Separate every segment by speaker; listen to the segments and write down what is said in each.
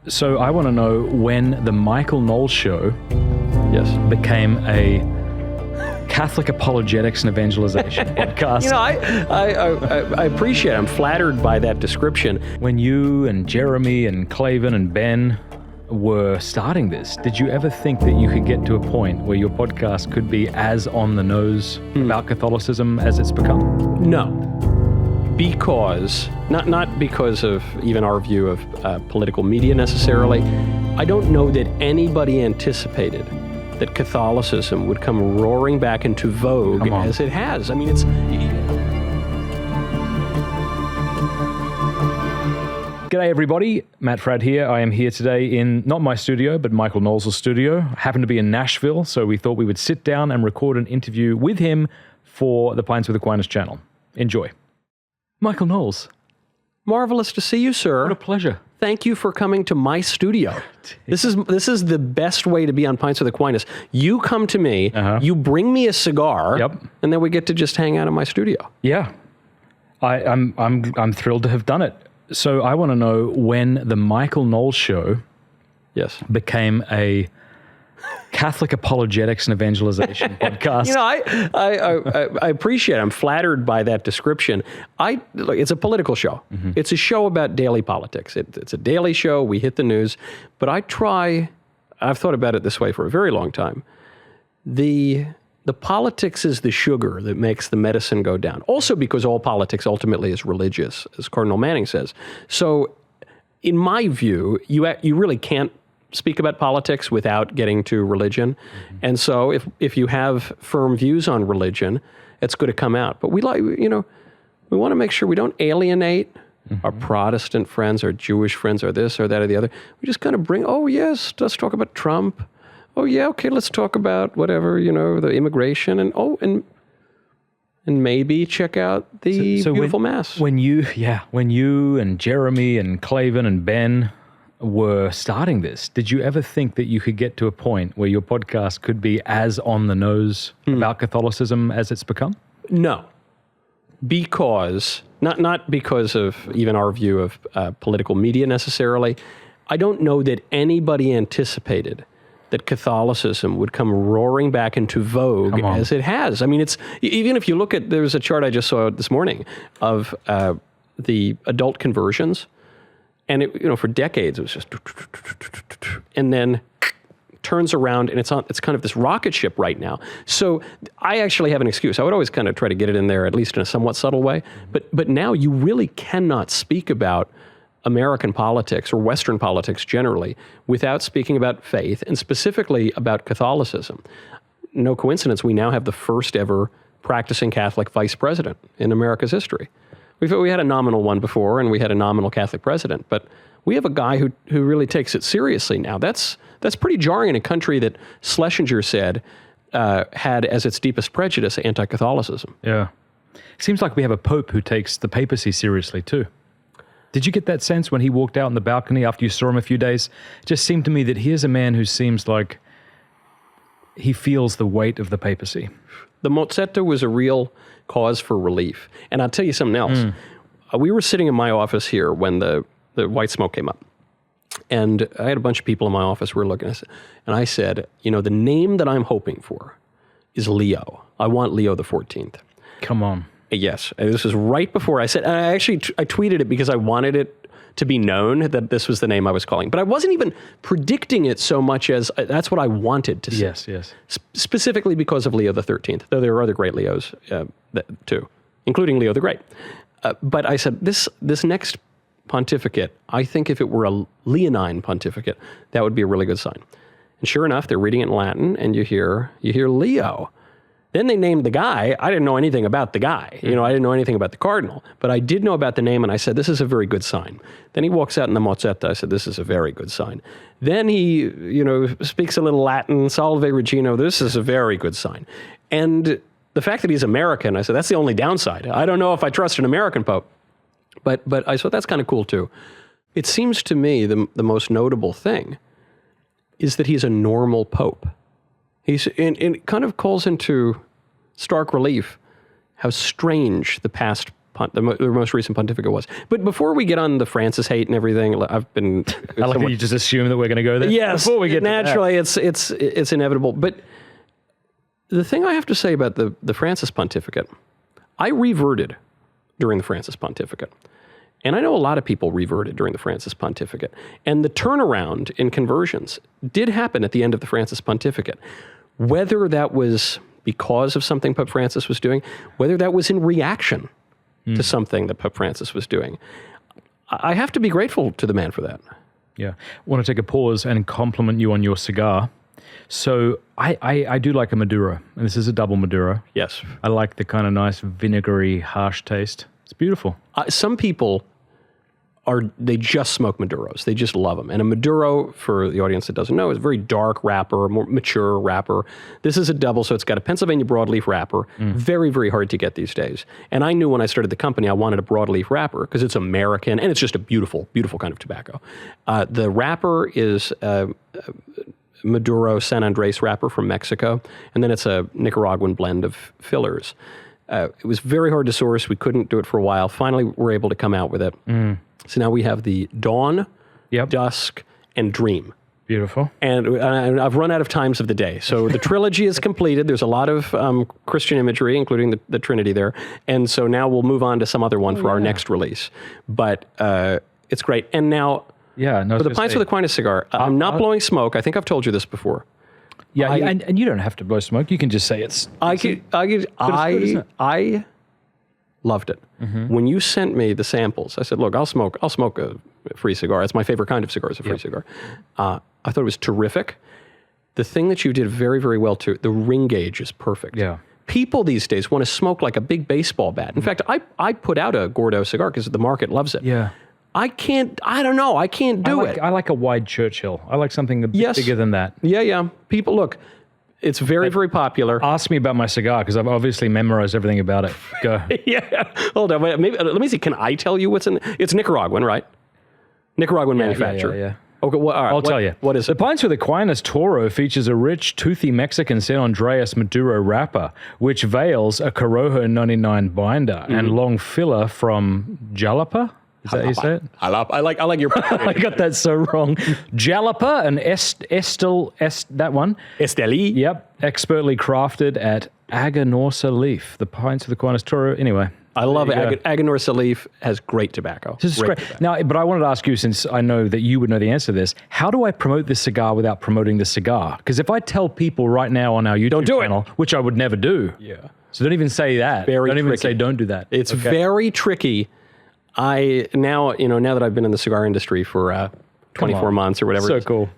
Speaker 1: So I want to know when the Michael Knowles show became a Catholic apologetics and evangelization podcast.
Speaker 2: You know, I appreciate it. I'm flattered by that description.
Speaker 1: When you and Jeremy and Clavin and Ben were starting this, did you ever think that you could get to a point where your podcast could be as on the nose about Catholicism as it's become?
Speaker 2: No. Because, not because of even our view of political media necessarily, I don't know that anybody anticipated that Catholicism would come roaring back into vogue as it has. I mean, it's...
Speaker 1: G'day everybody, Matt Fradd here. I am here today in, not my studio, but Michael Knowles' studio. I happen to be in Nashville, so we thought we would sit down and record an interview with him for the Pints with Aquinas channel. Enjoy. Michael Knowles.
Speaker 2: Marvelous to see you, sir.
Speaker 1: What a pleasure.
Speaker 2: Thank you for coming to my studio. This is the best way to be on Pints with Aquinas. You come to me, you bring me a cigar, and then we get to just hang out in my studio.
Speaker 1: Yeah, I'm thrilled to have done it. So I want to know when the Michael Knowles show became a Catholic apologetics and evangelization podcast.
Speaker 2: You know, I appreciate it. I'm flattered by that description. It's a political show. It's a show about daily politics. It's a daily show. We hit the news. But I've thought about it this way for a very long time. The politics is the sugar that makes the medicine go down. Also because all politics ultimately is religious, as Cardinal Manning says. So in my view, you really can't speak about politics without getting to religion. And so if you have firm views on religion, it's going to come out. But we want to make sure we don't alienate our Protestant friends, our Jewish friends, or this or that or the other. We just kind of bring, let's talk about Trump. Oh yeah, okay, let's talk about whatever, the immigration and maybe check out the beautiful Mass.
Speaker 1: When you and Jeremy and Clavin and Ben were starting this, did you ever think that you could get to a point where your podcast could be as on the nose about Catholicism as it's become?
Speaker 2: No, because, not because of even our view of political media necessarily. I don't know that anybody anticipated that Catholicism would come roaring back into vogue as it has. I mean, it's, even if you look at, there's a chart I just saw this morning of the adult conversions. And for decades, it was just, and then turns around, and it's kind of this rocket ship right now. So I actually have an excuse. I would always kind of try to get it in there, at least in a somewhat subtle way. But now you really cannot speak about American politics or Western politics generally without speaking about faith, and specifically about Catholicism. No coincidence, we now have the first ever practicing Catholic vice president in America's history. We had a nominal one before, and we had a nominal Catholic president, but we have a guy who really takes it seriously now. That's pretty jarring in a country that Schlesinger said had as its deepest prejudice anti-Catholicism.
Speaker 1: Yeah. Seems like we have a pope who takes the papacy seriously too. Did you get that sense when he walked out on the balcony after you saw him a few days? It just seemed to me that here's a man who seems like he feels the weight of the papacy.
Speaker 2: The Mozzetta was a real cause for relief. And I'll tell you something else. We were sitting in my office here when the white smoke came up. And I had a bunch of people in my office who were looking at it. And I said, the name that I'm hoping for is Leo. I want Leo the 14th.
Speaker 1: Come on.
Speaker 2: Yes. And this was right before I said, and I tweeted it because I wanted it to be known that this was the name I was calling. But I wasn't even predicting it so much as that's what I wanted to say.
Speaker 1: Yes.
Speaker 2: Specifically because of Leo the 13th, though there are other great Leos too, including Leo the Great. But I said, this next pontificate, I think if it were a Leonine pontificate, that would be a really good sign. And sure enough, they're reading it in Latin, and you hear Leo. Then they named the guy. I didn't know anything about the guy. I didn't know anything about the cardinal, but I did know about the name, and I said, this is a very good sign. Then he walks out in the Mozzetta. I said, this is a very good sign. Then he, speaks a little Latin, Salve Regina. This is a very good sign. And the fact that he's American, I said, that's the only downside. I don't know if I trust an American pope. But I thought that's kind of cool too. It seems to me the most notable thing is that he's a normal pope. It kind of calls into stark relief how strange the past their most recent pontificate was. But before we get on the Francis hate and everything, I've been.
Speaker 1: I like that you just assume that we're going to go there.
Speaker 2: Yes,
Speaker 1: before we get
Speaker 2: naturally, it's inevitable. But the thing I have to say about the Francis pontificate, I reverted during the Francis pontificate. And I know a lot of people reverted during the Francis pontificate. And the turnaround in conversions did happen at the end of the Francis pontificate. Whether that was because of something Pope Francis was doing, whether that was in reaction to something that Pope Francis was doing, I have to be grateful to the man for that.
Speaker 1: Yeah. I want to take a pause and compliment you on your cigar. So I do like a Maduro, and this is a double Maduro.
Speaker 2: Yes.
Speaker 1: I like the kind of nice vinegary, harsh taste. It's beautiful.
Speaker 2: Some people they just smoke Maduros. They just love them. And a Maduro, for the audience that doesn't know, is a very dark wrapper, a more mature wrapper. This is a double, so it's got a Pennsylvania broadleaf wrapper. Very, very hard to get these days. And I knew when I started the company, I wanted a broadleaf wrapper because it's American, and it's just a beautiful, beautiful kind of tobacco. The wrapper is Maduro San Andres wrapper from Mexico, and then it's a Nicaraguan blend of fillers. It was very hard to source. We couldn't do it for a while. Finally, we're able to come out with it. So now we have the Dawn, Dusk, and Dream.
Speaker 1: Beautiful.
Speaker 2: And I've run out of times of the day. So the trilogy is completed. There's a lot of Christian imagery, including the Trinity there. And so now we'll move on to some other one for our next release. But it's great. And now, for the Pints with Aquinas cigar, I'm not blowing smoke. I think I've told you this before.
Speaker 1: Yeah, and you don't have to blow smoke. You can just say it's...
Speaker 2: I loved it. When you sent me the samples, I said, look, I'll smoke a free cigar. It's my favorite kind of cigar, is a free cigar. I thought it was terrific. The thing that you did very, very well, too, the ring gauge is perfect.
Speaker 1: Yeah.
Speaker 2: People these days want to smoke like a big baseball bat. In fact, I put out a Gordo cigar because the market loves it.
Speaker 1: Yeah.
Speaker 2: I can't do it.
Speaker 1: I like a wide Churchill. I like something a bit bigger than that.
Speaker 2: Yeah. People, look, it's very, very popular.
Speaker 1: Ask me about my cigar, because I've obviously memorized everything about it. Go.
Speaker 2: Hold on. Let me see. Can I tell you what's in? It's Nicaraguan, right? Nicaraguan manufacturer.
Speaker 1: Yeah.
Speaker 2: Okay, well, all right.
Speaker 1: I'll tell you.
Speaker 2: What is it?
Speaker 1: The Pints with Aquinas Toro features a rich, toothy Mexican San Andreas Maduro wrapper, which veils a Corojo 99 binder and long filler from Jalapa. Is that how you say it?
Speaker 2: I like your...
Speaker 1: I got that so wrong. Jalapa and that one.
Speaker 2: Esteli.
Speaker 1: Yep. Expertly crafted at Aganorsa Leaf. The Pints with Aquinas Toro. Anyway.
Speaker 2: I love it. Aganorsa Leaf has great tobacco.
Speaker 1: This is great. Now, but I wanted to ask you, since I know that you would know the answer to this, how do I promote this cigar without promoting the cigar? Because if I tell people right now on our YouTube channel, which I would never do.
Speaker 2: Yeah.
Speaker 1: So don't even say that.
Speaker 2: Very
Speaker 1: don't
Speaker 2: tricky.
Speaker 1: even say don't do that.
Speaker 2: It's very tricky. Now that I've been in the cigar industry for 24 months or whatever.
Speaker 1: So cool.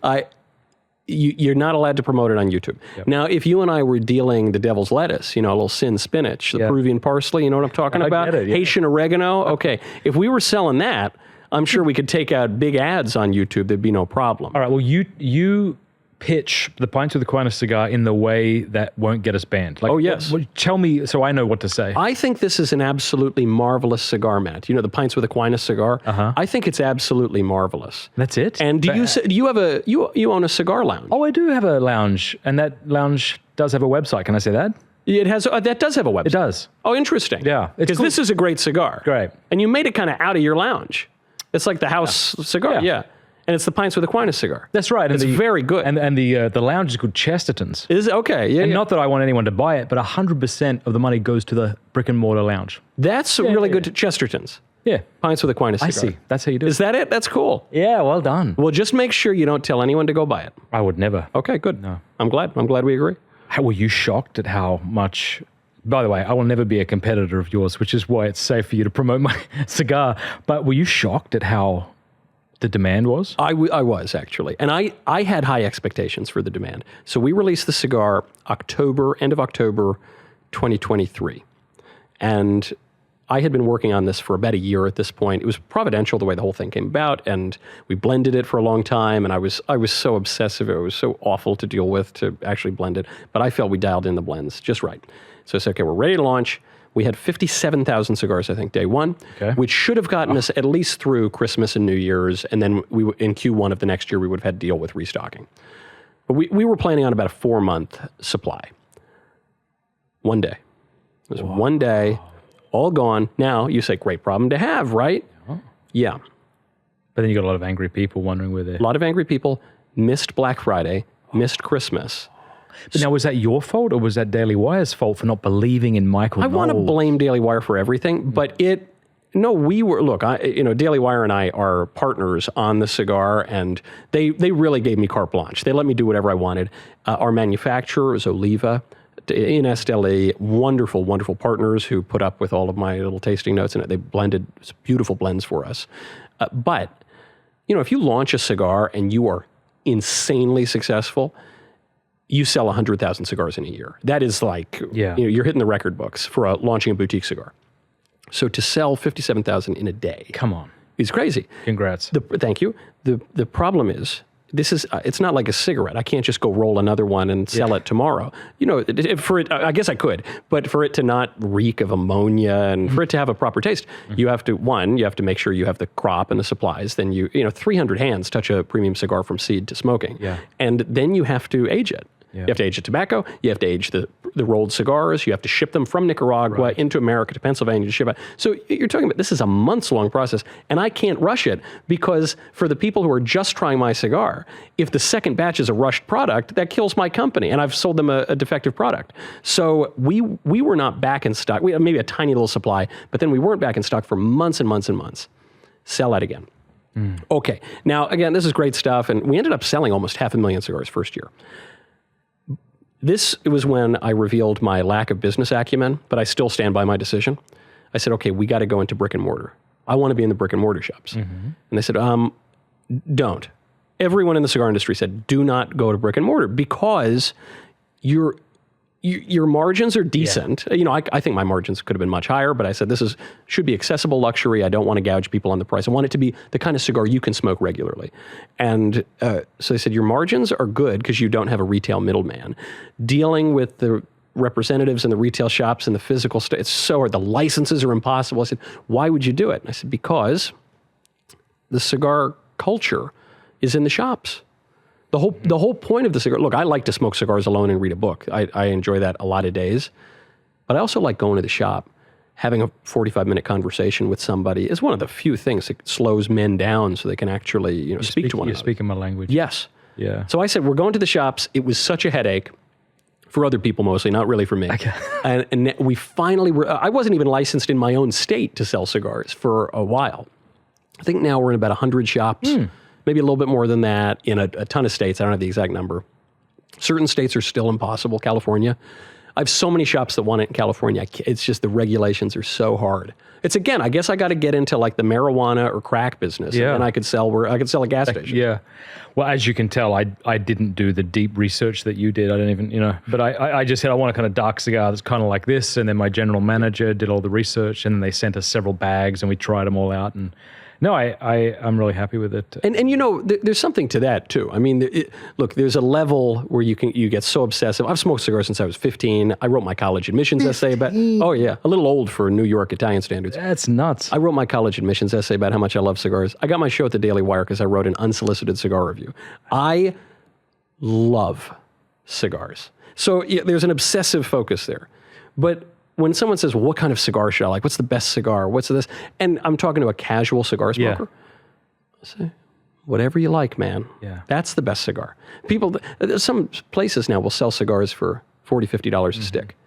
Speaker 2: You're not allowed to promote it on YouTube. Yep. Now, if you and I were dealing the devil's lettuce, a little sin spinach, the Peruvian parsley, you know what I'm talking about?
Speaker 1: Get it,
Speaker 2: Haitian oregano. Okay. If we were selling that, I'm sure we could take out big ads on YouTube. There'd be no problem.
Speaker 1: All right. Well, you pitch the Pints with Aquinas cigar in the way that won't get us banned. Like,
Speaker 2: yes.
Speaker 1: Tell me so I know what to say.
Speaker 2: I think this is an absolutely marvelous cigar, Matt. You know, the Pints with Aquinas cigar? I think it's absolutely marvelous.
Speaker 1: That's it?
Speaker 2: And do you own a cigar lounge?
Speaker 1: Oh, I do have a lounge, and that lounge does have a website. Can I say that?
Speaker 2: It has. That does have a website.
Speaker 1: It does.
Speaker 2: Oh, interesting.
Speaker 1: Yeah.
Speaker 2: Because this is a great cigar.
Speaker 1: Great.
Speaker 2: And you made it kind of out of your lounge. It's like the house cigar. Yeah. And it's the Pints with Aquinas cigar.
Speaker 1: That's right.
Speaker 2: It's very good.
Speaker 1: And the lounge is called Chesterton's.
Speaker 2: Is it? Okay. Yeah.
Speaker 1: And not that I want anyone to buy it, but 100% of the money goes to the brick and mortar lounge.
Speaker 2: That's really good to Chesterton's.
Speaker 1: Yeah.
Speaker 2: Pints with Aquinas cigar.
Speaker 1: I see. That's how you do it.
Speaker 2: Is that it? That's cool.
Speaker 1: Yeah, well done.
Speaker 2: Well, just make sure you don't tell anyone to go buy it.
Speaker 1: I would never.
Speaker 2: Okay, good.
Speaker 1: No.
Speaker 2: I'm glad we agree.
Speaker 1: How were you shocked at how much... By the way, I will never be a competitor of yours, which is why it's safe for you to promote my cigar. But were you shocked at how the demand was?
Speaker 2: I was, actually. And I had high expectations for the demand. So we released the cigar end of October 2023. And I had been working on this for about a year at this point. It was providential the way the whole thing came about, and we blended it for a long time, and I was so obsessive. It was so awful to deal with to actually blend it. But I felt we dialed in the blends just right. So I said, okay, we're ready to launch. We had 57,000 cigars, I think, day one, which should have gotten us at least through Christmas and New Year's, and then in Q1 of the next year, we would have had to deal with restocking. But we were planning on about a 4-month supply. One day. It was one day. all gone. Now you say, great problem to have, right?
Speaker 1: Oh.
Speaker 2: Yeah.
Speaker 1: But then you got a lot of angry people wondering where they're...
Speaker 2: A lot of angry people missed Black Friday, missed Christmas.
Speaker 1: But now, was that your fault, or was that Daily Wire's fault for not believing in Michael Knowles?
Speaker 2: I want to blame Daily Wire for everything, but we were, look, Daily Wire and I are partners on the cigar, and they really gave me carte blanche. They let me do whatever I wanted. Our manufacturer is Oliva in Esteli, wonderful, wonderful partners who put up with all of my little tasting notes, and they blended beautiful blends for us. But, if you launch a cigar and you are insanely successful, you sell 100,000 cigars in a year. That is like, you're hitting the record books for launching a boutique cigar. So to sell 57,000 in a day.
Speaker 1: Come on.
Speaker 2: Is crazy.
Speaker 1: Congrats.
Speaker 2: Thank you. The problem is, it's not like a cigarette. I can't just go roll another one and sell it tomorrow. I guess I could, but for it to not reek of ammonia and for it to have a proper taste, you have to make sure you have the crop and the supplies. Then 300 hands touch a premium cigar from seed to smoking.
Speaker 1: Yeah.
Speaker 2: And then you have to age it.
Speaker 1: Yeah.
Speaker 2: You have to age the tobacco. You have to age the rolled cigars. You have to ship them from Nicaragua into America to Pennsylvania to ship out. So you're talking about, this is a months-long process, and I can't rush it because for the people who are just trying my cigar, if the second batch is a rushed product, that kills my company, and I've sold them a defective product. So we were not back in stock. We had maybe a tiny little supply, but then we weren't back in stock for months and months and months. Sell that again. Okay. Now, again, this is great stuff, and we ended up selling almost 500,000 cigars first year. This was when I revealed my lack of business acumen, but I still stand by my decision. I said, okay, we got to go into brick and mortar. I want to be in the brick and mortar shops. And they said, don't. Everyone in the cigar industry said, do not go to brick and mortar because your margins are decent. Yeah. I think my margins could have been much higher, but I said, this should be accessible luxury. I don't want to gouge people on the price. I want it to be the kind of cigar you can smoke regularly. And so they said, your margins are good because you don't have a retail middleman. Dealing with the representatives in the retail shops and the physical it's so hard. The licenses are impossible. I said, why would you do it? And I said, because the cigar culture is in the shops. The whole point of the cigar, look, I like to smoke cigars alone and read a book. I enjoy that a lot of days. But I also like going to the shop. Having a 45-minute conversation with somebody is one of the few things that slows men down so they can actually speak to one another.
Speaker 1: You're speaking my language.
Speaker 2: Yes.
Speaker 1: Yeah.
Speaker 2: So I said, we're going to the shops. It was such a headache for other people mostly, not really for me. Okay. and we finally were, I wasn't even licensed in my own state to sell cigars for a while. I think now we're in about 100 shops. Maybe a little bit more than that in a ton of states. I don't have the exact number. Certain states are still impossible. California. I have so many shops that want it in California. It's just the regulations are so hard. It's, again, I guess I got to get into like the marijuana or crack business. Yeah. And I could sell a gas station.
Speaker 1: Yeah. Well, as you can tell, I didn't do the deep research that you did. I don't even, but I just said, I want a kind of dark cigar that's kind of like this. And then my general manager did all the research, and then they sent us several bags and we tried them all out. And no, I'm really happy with it.
Speaker 2: And there's something to that too. I mean, look, there's a level where you get so obsessive. I've smoked cigars since I was 15. I wrote my college admissions essay about, a little old for New York Italian standards.
Speaker 1: That's nuts.
Speaker 2: I wrote my college admissions essay about how much I love cigars. I got my show at the Daily Wire because I wrote an unsolicited cigar review. I love cigars. So there's an obsessive focus there. But when someone says, well, what kind of cigar should I like? What's the best cigar? What's this? And I'm talking to a casual cigar smoker. I say, whatever you like, man.
Speaker 1: Yeah.
Speaker 2: That's the best cigar. Some places now will sell cigars for $40, $50 a stick.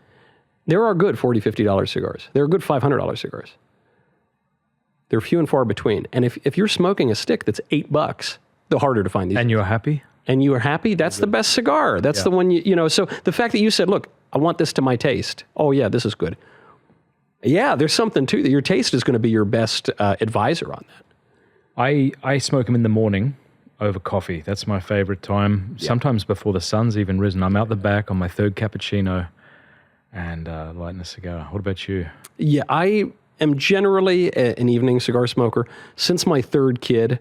Speaker 2: There are good $40, $50 cigars. There are good $500 cigars. They're few and far between. And if you're smoking a stick that's $8, the harder to find these.
Speaker 1: And you're happy?
Speaker 2: And you are happy, that's the best cigar. That's the one, so the fact that you said, look, I want this to my taste. Oh yeah, this is good. Yeah, there's something too, that your taste is going to be your best advisor on that.
Speaker 1: I smoke them in the morning over coffee. That's my favorite time. Yeah. Sometimes before the sun's even risen. I'm out the back on my third cappuccino and lighting a cigar. What about you? Yeah,
Speaker 2: I am generally an evening cigar smoker. Since my third kid,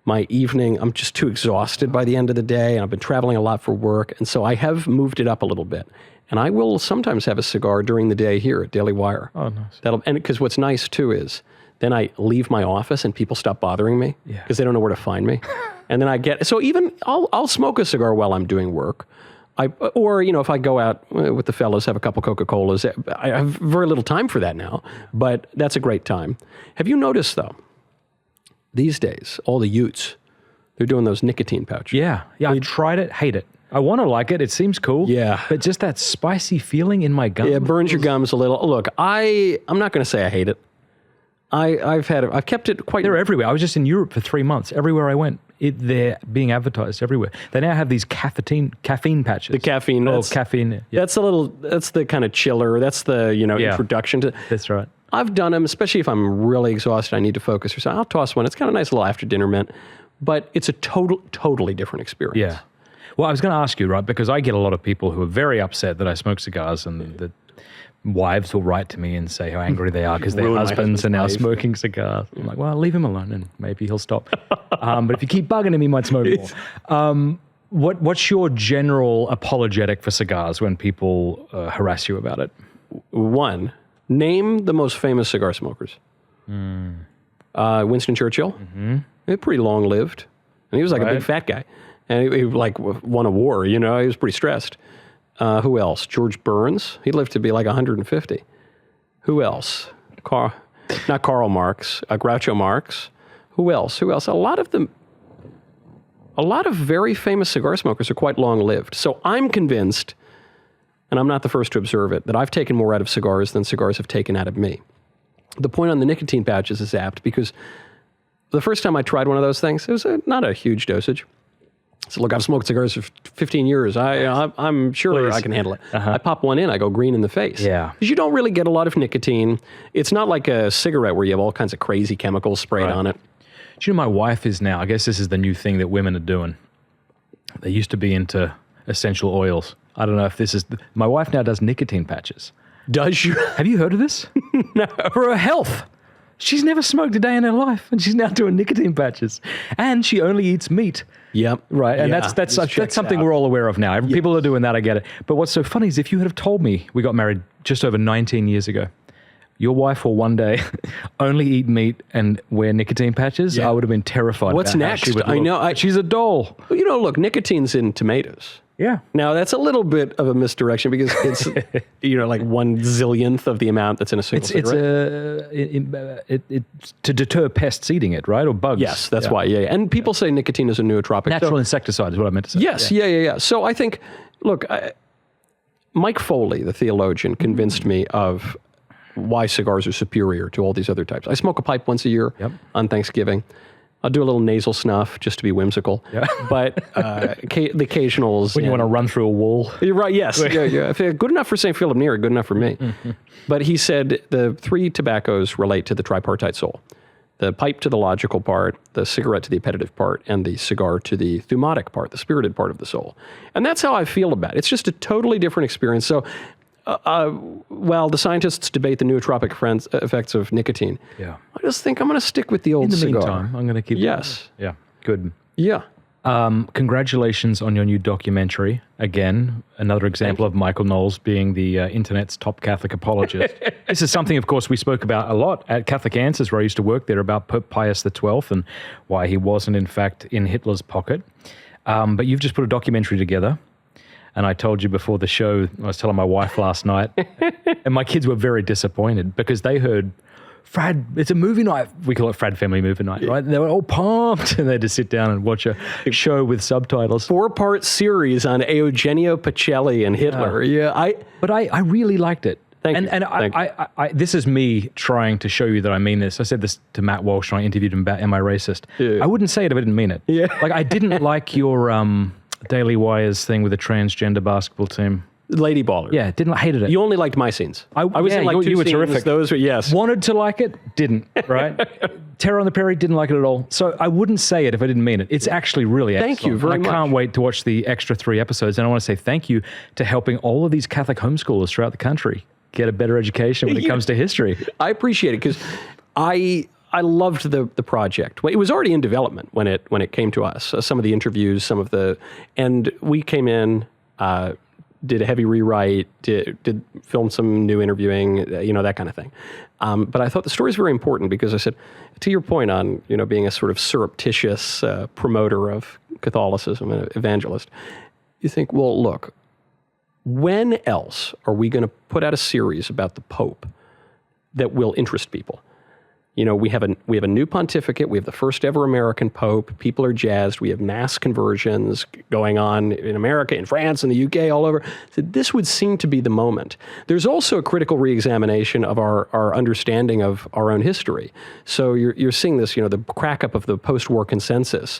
Speaker 2: my evening, I'm just too exhausted by the end of the day, and I've been traveling a lot for work, and so I have moved it up a little bit. And I will sometimes have a cigar during the day here at Daily Wire.
Speaker 1: Oh, nice.
Speaker 2: And because what's nice, too, is then I leave my office and people stop bothering me because they don't know where to find me. And then so even I'll smoke a cigar while I'm doing work. Or, if I go out with the fellas, have a couple Coca-Colas, I have very little time for that now, but that's a great time. Have you noticed, though, these days, all the youths, they're doing those nicotine pouches.
Speaker 1: Yeah. I tried it, hate it. I want to like it. It seems cool.
Speaker 2: Yeah.
Speaker 1: But just that spicy feeling in my gums.
Speaker 2: Yeah, it burns your gums a little. Look, I'm not going to say I hate it. I've kept it quite...
Speaker 1: They're everywhere. I was just in Europe for 3 months. Everywhere I went, they're being advertised everywhere. They now have these caffeine patches.
Speaker 2: The caffeine.
Speaker 1: Caffeine. Yeah.
Speaker 2: That's the kind of chiller. That's the, introduction to...
Speaker 1: That's right.
Speaker 2: I've done them, especially if I'm really exhausted, I need to focus or something. I'll toss one. It's kind of nice little after dinner mint, but it's a totally different experience.
Speaker 1: Yeah. Well, I was going to ask you, right, because I get a lot of people who are very upset that I smoke cigars, and the wives will write to me and say how angry they are because their husbands are now smoking cigars. I'm like, well, leave him alone and maybe he'll stop. But if you keep bugging him, he might smoke more. What's your general apologetic for cigars when people harass you about it?
Speaker 2: One, name the most famous cigar smokers. Winston Churchill. Mm-hmm. He's pretty long-lived. And he was like a big fat guy. And he won a war, he was pretty stressed. Who else? George Burns. He lived to be like 150. Who else? Not Karl Marx. Groucho Marx. Who else? A lot of very famous cigar smokers are quite long-lived. So I'm convinced, and I'm not the first to observe it, that I've taken more out of cigars than cigars have taken out of me. The point on the nicotine pouches is apt because the first time I tried one of those things, it was not a huge dosage. So look, I've smoked cigars for 15 years. I'm sure I can handle it. I pop one in, I go green in the face.
Speaker 1: Yeah.
Speaker 2: Because you don't really get a lot of nicotine. It's not like a cigarette where you have all kinds of crazy chemicals sprayed on it.
Speaker 1: Do you know my wife is now, I guess this is the new thing that women are doing. They used to be into essential oils. I don't know if this is, my wife now does nicotine patches.
Speaker 2: Does she?
Speaker 1: Have you heard of this?
Speaker 2: No.
Speaker 1: For her health. She's never smoked a day in her life, and she's now doing nicotine patches. And she only eats meat.
Speaker 2: Yep.
Speaker 1: Right, and that's something we're all aware of now. People are doing that, I get it. But what's so funny is if you had have told me, we got married just over 19 years ago, your wife will one day only eat meat and wear nicotine patches, I would have been terrified.
Speaker 2: What's next? I know.
Speaker 1: She's a doll.
Speaker 2: Look, nicotine's in tomatoes. Yeah. Now, that's a little bit of a misdirection because it's, like 1/zillionth of the amount that's in a single cigarette.
Speaker 1: It's to deter pests eating it, right? Or bugs.
Speaker 2: Yes, that's why. Yeah. And people say nicotine is a nootropic.
Speaker 1: Natural insecticide is what I meant to say.
Speaker 2: Yes. Yeah. So I think, look, Mike Foley, the theologian, convinced me of why cigars are superior to all these other types. I smoke a pipe once a year on Thanksgiving. I'll do a little nasal snuff just to be whimsical. Yeah. But the occasionals.
Speaker 1: When you want to run through a wall.
Speaker 2: You're right, yes. Yeah. Good enough for St. Philip Neri, good enough for me. But he said the three tobaccos relate to the tripartite soul. The pipe to the logical part, the cigarette to the appetitive part, and the cigar to the thumotic part, the spirited part of the soul. And that's how I feel about it. It's just a totally different experience. So while the scientists debate the nootropic effects of nicotine, I just think I'm going to stick with the old cigar.
Speaker 1: In the meantime, I'm going to keep
Speaker 2: Yes.
Speaker 1: Yeah, good.
Speaker 2: Yeah.
Speaker 1: Congratulations on your new documentary. Again, another example of Michael Knowles being the internet's top Catholic apologist. This is something, of course, we spoke about a lot at Catholic Answers, where I used to work there, about Pope Pius XII and why he wasn't, in fact, in Hitler's pocket. But you've just put a documentary together. And I told you before the show, I was telling my wife last night, and my kids were very disappointed because they heard, Fradd, it's a movie night. We call it Fradd Family Movie Night, right? And they were all pumped, and they just sit down and watch a show with subtitles.
Speaker 2: 4-part series on Eugenio Pacelli and Hitler.
Speaker 1: But I really liked it.
Speaker 2: Thank you.
Speaker 1: I this is me trying to show you that I mean this. I said this to Matt Walsh when I interviewed him about Am I Racist? Yeah. I wouldn't say it if I didn't mean it. Yeah. Like, I didn't like your Daily Wire's thing with the transgender basketball team.
Speaker 2: Lady Baller.
Speaker 1: Yeah, hated it.
Speaker 2: You only liked my scenes. I was in like
Speaker 1: you were
Speaker 2: scenes.
Speaker 1: Terrific.
Speaker 2: Those were, yes.
Speaker 1: Wanted to like it, didn't, right? Terror on the Prairie, didn't like it at all. So I wouldn't say it if I didn't mean it. It's actually really excellent.
Speaker 2: Thank you very much.
Speaker 1: I can't wait to watch the extra 3 episodes. And I want to say thank you to helping all of these Catholic homeschoolers throughout the country get a better education when it comes to history.
Speaker 2: I appreciate it because I loved the project. Well, it was already in development when it came to us. Some of the interviews, and we came in, did a heavy rewrite, did film some new interviewing, that kind of thing. But I thought the story is very important because I said, to your point on being a sort of surreptitious promoter of Catholicism and evangelist, you think, well, look, when else are we going to put out a series about the Pope that will interest people? You know, we have a new pontificate. We have the first ever American Pope. People are jazzed. We have mass conversions going on in America, in France, in the UK, all over. So this would seem to be the moment. There's also a critical reexamination of our understanding of our own history. So you're seeing this, you know, the crack up of the post-war consensus.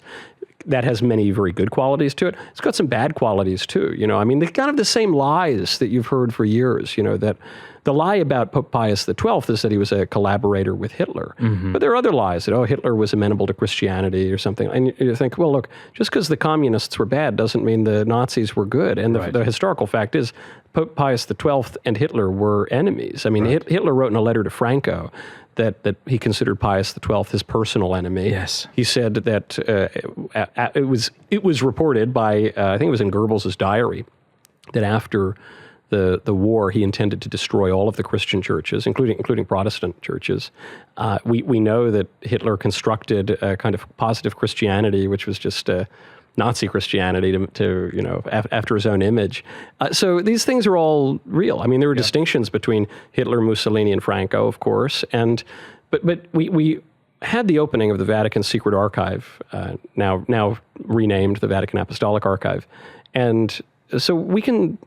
Speaker 2: That has many very good qualities to it. It's got some bad qualities too. You know, I mean, they're kind of the same lies that you've heard for years. You know, that the lie about Pope Pius XII is that he was a collaborator with Hitler. Mm-hmm. But there are other lies that, Hitler was amenable to Christianity or something. And you think, well, look, just because the communists were bad doesn't mean the Nazis were good. And the historical fact is Pope Pius XII and Hitler were enemies. I mean, Hitler wrote in a letter to Franco that he considered Pius XII his personal enemy.
Speaker 1: Yes.
Speaker 2: He said that it was reported by, I think it was in Goebbels' diary, that after the war, he intended to destroy all of the Christian churches, including Protestant churches. We know that Hitler constructed a kind of positive Christianity, which was just Nazi Christianity to after his own image. So these things are all real. I mean, there were distinctions between Hitler, Mussolini, and Franco, of course. But we had the opening of the Vatican Secret Archive, now renamed the Vatican Apostolic Archive, and so we can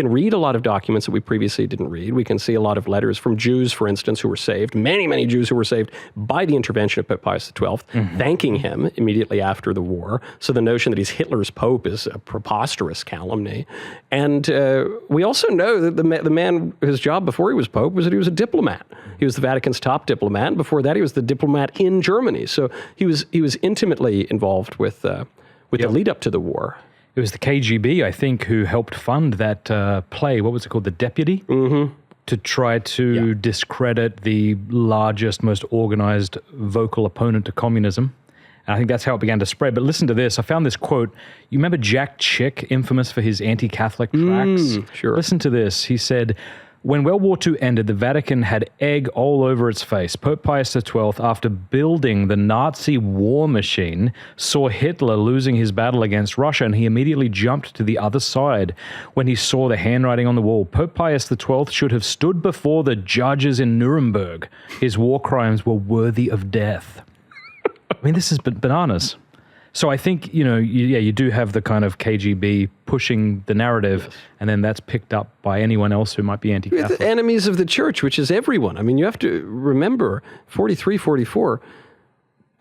Speaker 2: read a lot of documents that we previously didn't read. We can see a lot of letters from Jews, for instance, who were saved, many Jews who were saved by the intervention of Pope Pius XII, thanking him immediately after the war. So the notion that he's Hitler's Pope is a preposterous calumny. And we also know that the man, his job before he was Pope was that he was a diplomat. He was the Vatican's top diplomat. And before that, he was the diplomat in Germany. So he was intimately involved with the lead up to the war.
Speaker 1: It was the KGB, I think, who helped fund that play. What was it called? The Deputy? Mm-hmm. To try to discredit the largest, most organized vocal opponent to communism. And I think that's how it began to spread. But listen to this. I found this quote. You remember Jack Chick, infamous for his anti-Catholic tracts?
Speaker 2: Sure.
Speaker 1: Listen to this. He said, when World War II ended, the Vatican had egg all over its face. Pope Pius XII, after building the Nazi war machine, saw Hitler losing his battle against Russia, and he immediately jumped to the other side when he saw the handwriting on the wall. Pope Pius XII should have stood before the judges in Nuremberg. His war crimes were worthy of death. I mean, this is bananas. So I think, you do have the kind of KGB pushing the narrative, and then that's picked up by anyone else who might be anti-Catholic.
Speaker 2: The enemies of the church, which is everyone. I mean, you have to remember, 43, 44,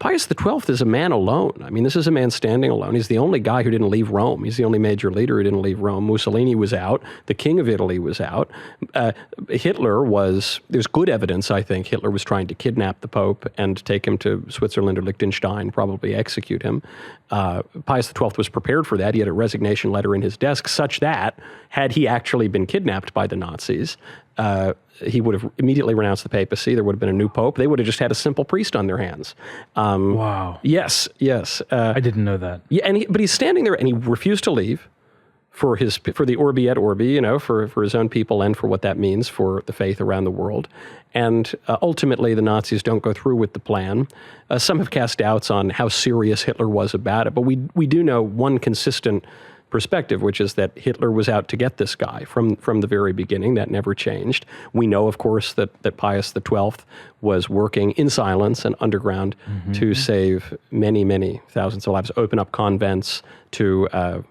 Speaker 2: Pius XII is a man alone. I mean, this is a man standing alone. He's the only guy who didn't leave Rome. He's the only major leader who didn't leave Rome. Mussolini was out. The King of Italy was out. There's good evidence, I think, Hitler was trying to kidnap the Pope and take him to Switzerland or Liechtenstein, probably execute him. Pius XII was prepared for that. He had a resignation letter in his desk such that, had he actually been kidnapped by the Nazis, he would have immediately renounced the papacy. There would have been a new pope. They would have just had a simple priest on their hands.
Speaker 1: Wow.
Speaker 2: Yes.
Speaker 1: I didn't know that.
Speaker 2: Yeah, but he's standing there and he refused to leave for the Orbi et Orbi, for his own people and for what that means for the faith around the world. And ultimately, the Nazis don't go through with the plan. Some have cast doubts on how serious Hitler was about it, but we do know one consistent perspective, which is that Hitler was out to get this guy from the very beginning. That never changed. We know, of course, that Pius XII was working in silence and underground to save many thousands of lives, open up convents to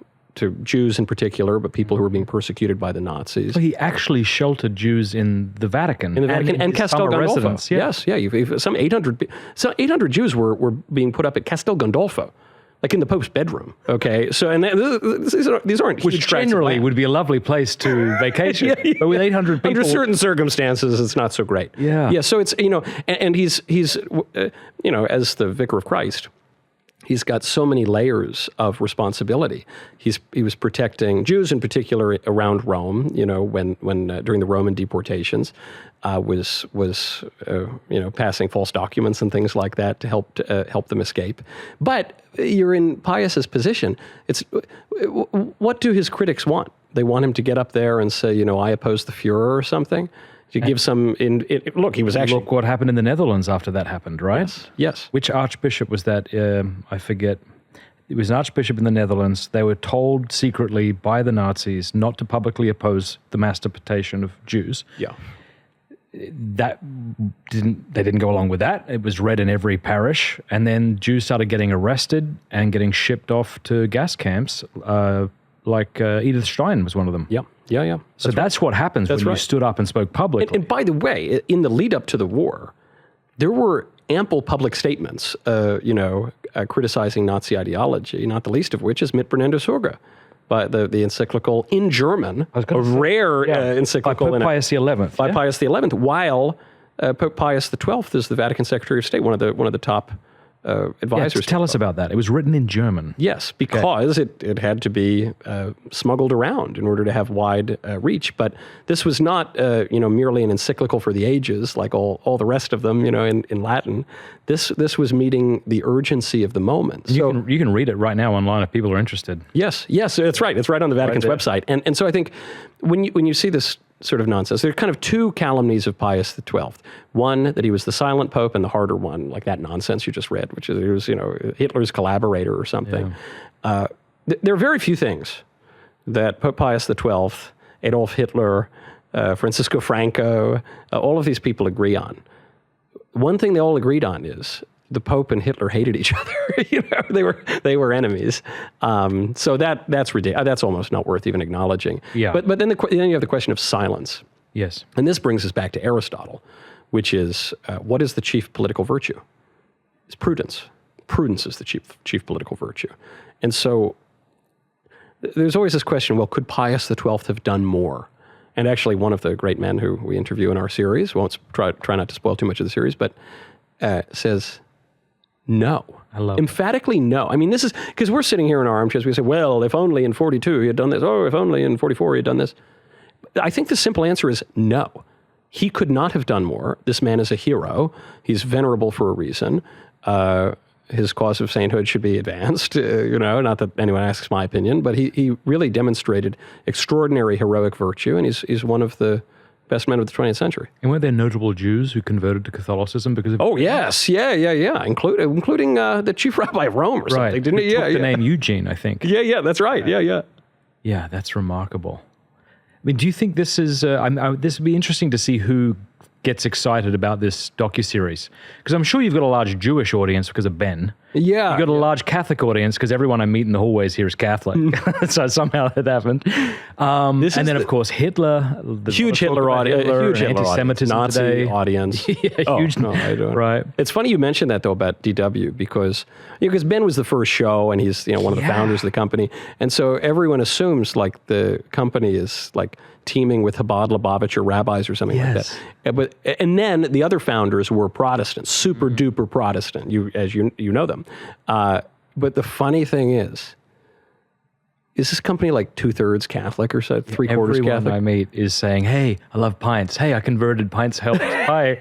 Speaker 2: Jews in particular, but people who were being persecuted by the Nazis.
Speaker 1: So he actually sheltered Jews in the Vatican.
Speaker 2: And Castel Gandolfo.
Speaker 1: Yes.
Speaker 2: Some 800 Jews were being put up at Castel Gandolfo, like in the Pope's bedroom. Okay, so and these aren't
Speaker 1: which generally would be a lovely place to vacation, but with 800 people,
Speaker 2: under certain circumstances, it's not so great.
Speaker 1: Yeah.
Speaker 2: So it's and he's as the Vicar of Christ, he's got so many layers of responsibility. He was protecting Jews in particular around Rome. When during the Roman deportations, was passing false documents and things like that to help them escape. But you're in Pius's position. What do his critics want? They want him to get up there and say, I oppose the Fuhrer or something. To give some look, he was actually...
Speaker 1: Look what happened in the Netherlands after that happened, right?
Speaker 2: Yes.
Speaker 1: Which archbishop was that? I forget. He was an archbishop in the Netherlands. They were told secretly by the Nazis not to publicly oppose the mass deportation of Jews.
Speaker 2: Yeah.
Speaker 1: They didn't go along with that. It was read in every parish. And then Jews started getting arrested and getting shipped off to gas camps, like Edith Stein was one of them.
Speaker 2: Yeah.
Speaker 1: So that's what happens when you stood up and spoke publicly.
Speaker 2: And by the way, in the lead up to the war, there were ample public statements, criticizing Nazi ideology, not the least of which is Mit Brennender Sorge, by the encyclical in German, rare encyclical.
Speaker 1: By Pope Pius XI.
Speaker 2: By Pius XI, while Pope Pius XII is the Vatican Secretary of State, one of the top advisors.
Speaker 1: Tell us about that. It was written in German.
Speaker 2: Yes, because it had to be smuggled around in order to have wide reach. But this was not merely an encyclical for the ages like all the rest of them in Latin. This was meeting the urgency of the moment.
Speaker 1: You can read it right now online if people are interested.
Speaker 2: Yes, that's right. It's right on the Vatican's website. And so I think when you see this sort of nonsense, there are kind of two calumnies of Pius XII. One, that he was the silent pope, and the harder one, like that nonsense you just read, which is he was Hitler's collaborator or something. Yeah. There are very few things that Pope Pius XII, Adolf Hitler, Francisco Franco, all of these people agree on. One thing they all agreed on is the Pope and Hitler hated each other. They were enemies. So that's ridiculous. That's almost not worth even acknowledging. Yeah. But then you have the question of silence.
Speaker 1: Yes.
Speaker 2: And this brings us back to Aristotle, which is what is the chief political virtue? It's prudence. Prudence is the chief political virtue. And so there's always this question, well, could Pius XII have done more? And actually, one of the great men who we interview in our series, won't try not to spoil too much of the series, but says no.
Speaker 1: I love
Speaker 2: emphatically no. I mean, this is because we're sitting here in our armchairs. We say, well, if only in 42 he had done this. Oh, if only in 44 he had done this. I think the simple answer is no. He could not have done more. This man is a hero. He's venerable for a reason. His cause of sainthood should be advanced. Not that anyone asks my opinion, but he really demonstrated extraordinary heroic virtue, and he's one of the best men of the 20th century.
Speaker 1: And were there notable Jews who converted to Catholicism because of...
Speaker 2: Oh, yes. Yeah. Including the chief rabbi of Rome or something,
Speaker 1: right.
Speaker 2: didn't he?
Speaker 1: Yeah. The name Eugene, I think.
Speaker 2: Yeah, that's right. Yeah.
Speaker 1: Yeah, that's remarkable. I mean, do you think this is... this would be interesting to see who gets excited about this docuseries. Because I'm sure you've got a large Jewish audience because of Ben.
Speaker 2: Yeah.
Speaker 1: You've got a large Catholic audience because everyone I meet in the hallways here is Catholic. So somehow that happened. Of course, Hitler.
Speaker 2: Huge Hitler audience. Huge
Speaker 1: anti-Semitism
Speaker 2: Nazi
Speaker 1: today.
Speaker 2: audience.
Speaker 1: Huge.
Speaker 2: No, I don't.
Speaker 1: Right.
Speaker 2: It's funny you mentioned that, though, about DW, because Ben was the first show, and he's one of the founders of the company. And so everyone assumes, like, the company is, like, teaming with Chabad Lubavitcher rabbis or something like that. And then the other founders were Protestants, super duper Protestant, as you know them. But the funny thing is this company like 2/3 Catholic or so, 3/4 Catholic?
Speaker 1: Everyone I meet is saying, hey, I love Pints. Hey, I converted. Pints helped. Hi.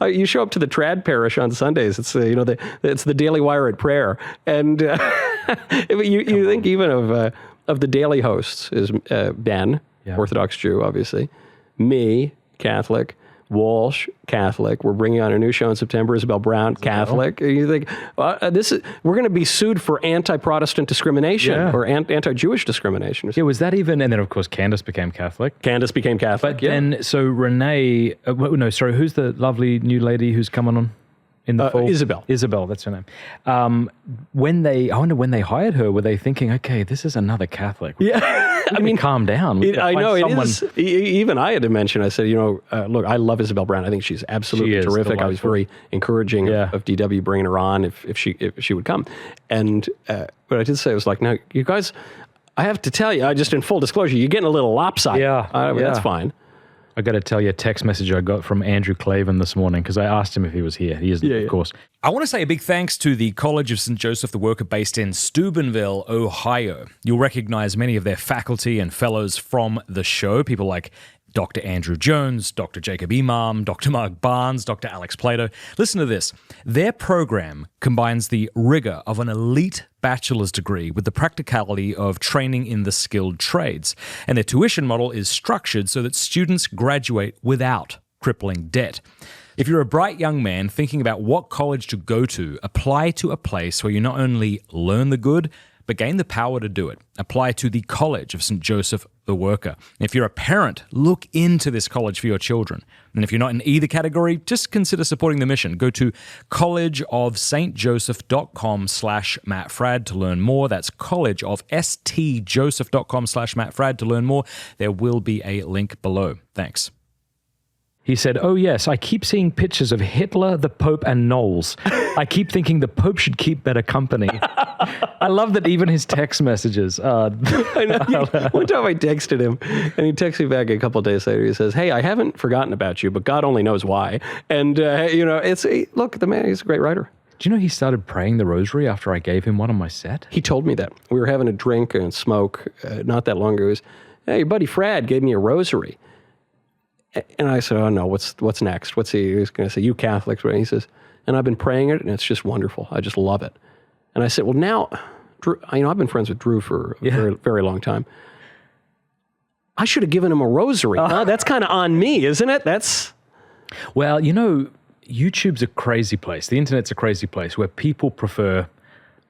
Speaker 2: You show up to the Trad parish on Sundays. It's it's the Daily Wire at prayer. And you think even of the daily hosts is Ben, Orthodox Jew, obviously, me, Catholic, Walsh, Catholic. We're bringing on a new show in September, Isabel Brown, Catholic. You think we're going to be sued for anti-Protestant discrimination or anti-Jewish discrimination?
Speaker 1: Yeah, was that even? And then of course Candace became Catholic.
Speaker 2: But
Speaker 1: then so Renee, who's the lovely new lady who's coming on in the fall? Isabel, that's her name. I wonder when they hired her, were they thinking, okay, this is another Catholic?
Speaker 2: Yeah. I mean,
Speaker 1: calm down.
Speaker 2: I know it is. Even I had to mention, I said, look, I love Isabel Brown. I think she's absolutely terrific. Delightful. I was very encouraging of DW bringing her on if she would come. And but I did say, I was like, now, you guys, I have to tell you, just in full disclosure, you're getting a little lopsided.
Speaker 1: Yeah.
Speaker 2: That's fine.
Speaker 1: I got to tell you a text message I got from Andrew Clavin this morning because I asked him if he was here. He isn't, of course.
Speaker 3: I want to say a big thanks to the College of St. Joseph the Worker based in Steubenville, Ohio. You'll recognize many of their faculty and fellows from the show, people like Dr. Andrew Jones, Dr. Jacob Imam, Dr. Mark Barnes, Dr. Alex Plato. Listen to this. Their program combines the rigor of an elite bachelor's degree with the practicality of training in the skilled trades. And their tuition model is structured so that students graduate without crippling debt. If you're a bright young man thinking about what college to go to, apply to a place where you not only learn the good, but gain the power to do it. Apply to the College of St. Joseph the Worker. If you're a parent, look into this college for your children. And if you're not in either category, just consider supporting the mission. Go to collegeofstjoseph.com/Matt Fradd to learn more. That's collegeofstjoseph.com/Matt Fradd to learn more. There will be a link below. Thanks.
Speaker 1: He said, "Oh yes, I keep seeing pictures of Hitler, the Pope, and Knowles. I keep thinking the Pope should keep better company." I love that even his text messages are...
Speaker 2: I know. One time I texted him, and he texted me back a couple of days later. He says, "Hey, I haven't forgotten about you, but God only knows why." And, look, the man, he's a great writer.
Speaker 1: Do you know he started praying the rosary after I gave him one on my set?
Speaker 2: He told me that. We were having a drink and smoke not that long ago. He was, "Hey, your buddy Fradd gave me a rosary." And I said, "Oh no, what's next? What's he was going to say? You Catholics?" And he says, "And I've been praying it, and it's just wonderful. I just love it." And I said, "Well, now, Drew, I've been friends with Drew for a very, very long time. I should have given him a rosary. Huh? That's kind of on me, isn't it? That's..."
Speaker 1: Well, YouTube's a crazy place. The internet's a crazy place where people prefer,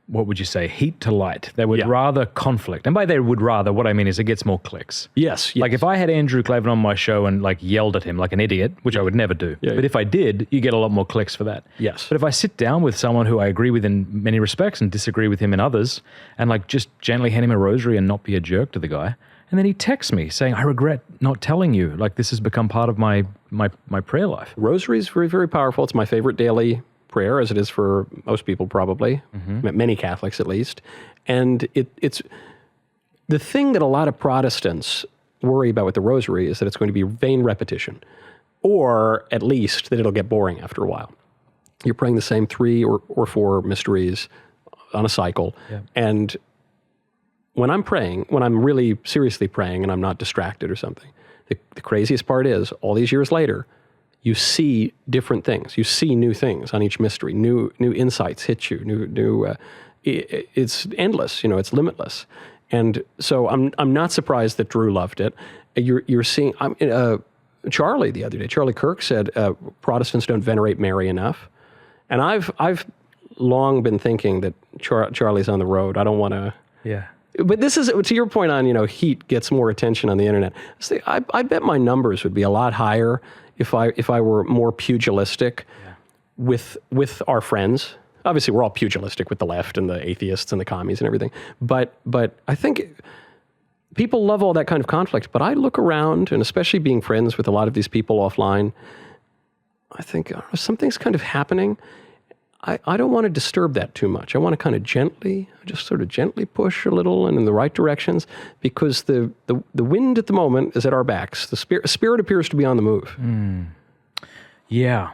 Speaker 1: what would you say, heat to light. They would rather conflict. And by they would rather, what I mean is it gets more clicks.
Speaker 2: Yes.
Speaker 1: Like if I had Andrew Clavin on my show and yelled at him like an idiot, which I would never do.
Speaker 2: Yeah,
Speaker 1: but if I did, you get a lot more clicks for that.
Speaker 2: Yes.
Speaker 1: But if I sit down with someone who I agree with in many respects and disagree with him in others, and just gently hand him a rosary and not be a jerk to the guy, and then he texts me saying, "I regret not telling you, this has become part of my prayer life."
Speaker 2: Rosary is very, very powerful. It's my favorite daily prayer, as it is for most people probably, many Catholics at least. And it's the thing that a lot of Protestants worry about with the rosary is that it's going to be vain repetition, or at least that it'll get boring after a while. You're praying the same 3 or 4 mysteries on a cycle. Yeah. And when I'm praying, when I'm really seriously praying and I'm not distracted or something, the craziest part is all these years later, you see different things. You see new things on each mystery. New insights hit you. It's endless. It's limitless. And so I'm not surprised that Drew loved it. You're seeing Charlie the other day. Charlie Kirk said Protestants don't venerate Mary enough, and I've long been thinking that Charlie's on the road. I don't want to.
Speaker 1: Yeah.
Speaker 2: But this is, to your point on, heat gets more attention on the internet. I bet my numbers would be a lot higher if I were more pugilistic with our friends. Obviously, we're all pugilistic with the left and the atheists and the commies and everything. But I think people love all that kind of conflict. But I look around, and especially being friends with a lot of these people offline, I think something's kind of happening. I don't want to disturb that too much. I want to kind of gently push a little and in the right directions, because the wind at the moment is at our backs. The spirit appears to be on the move.
Speaker 1: Mm. Yeah.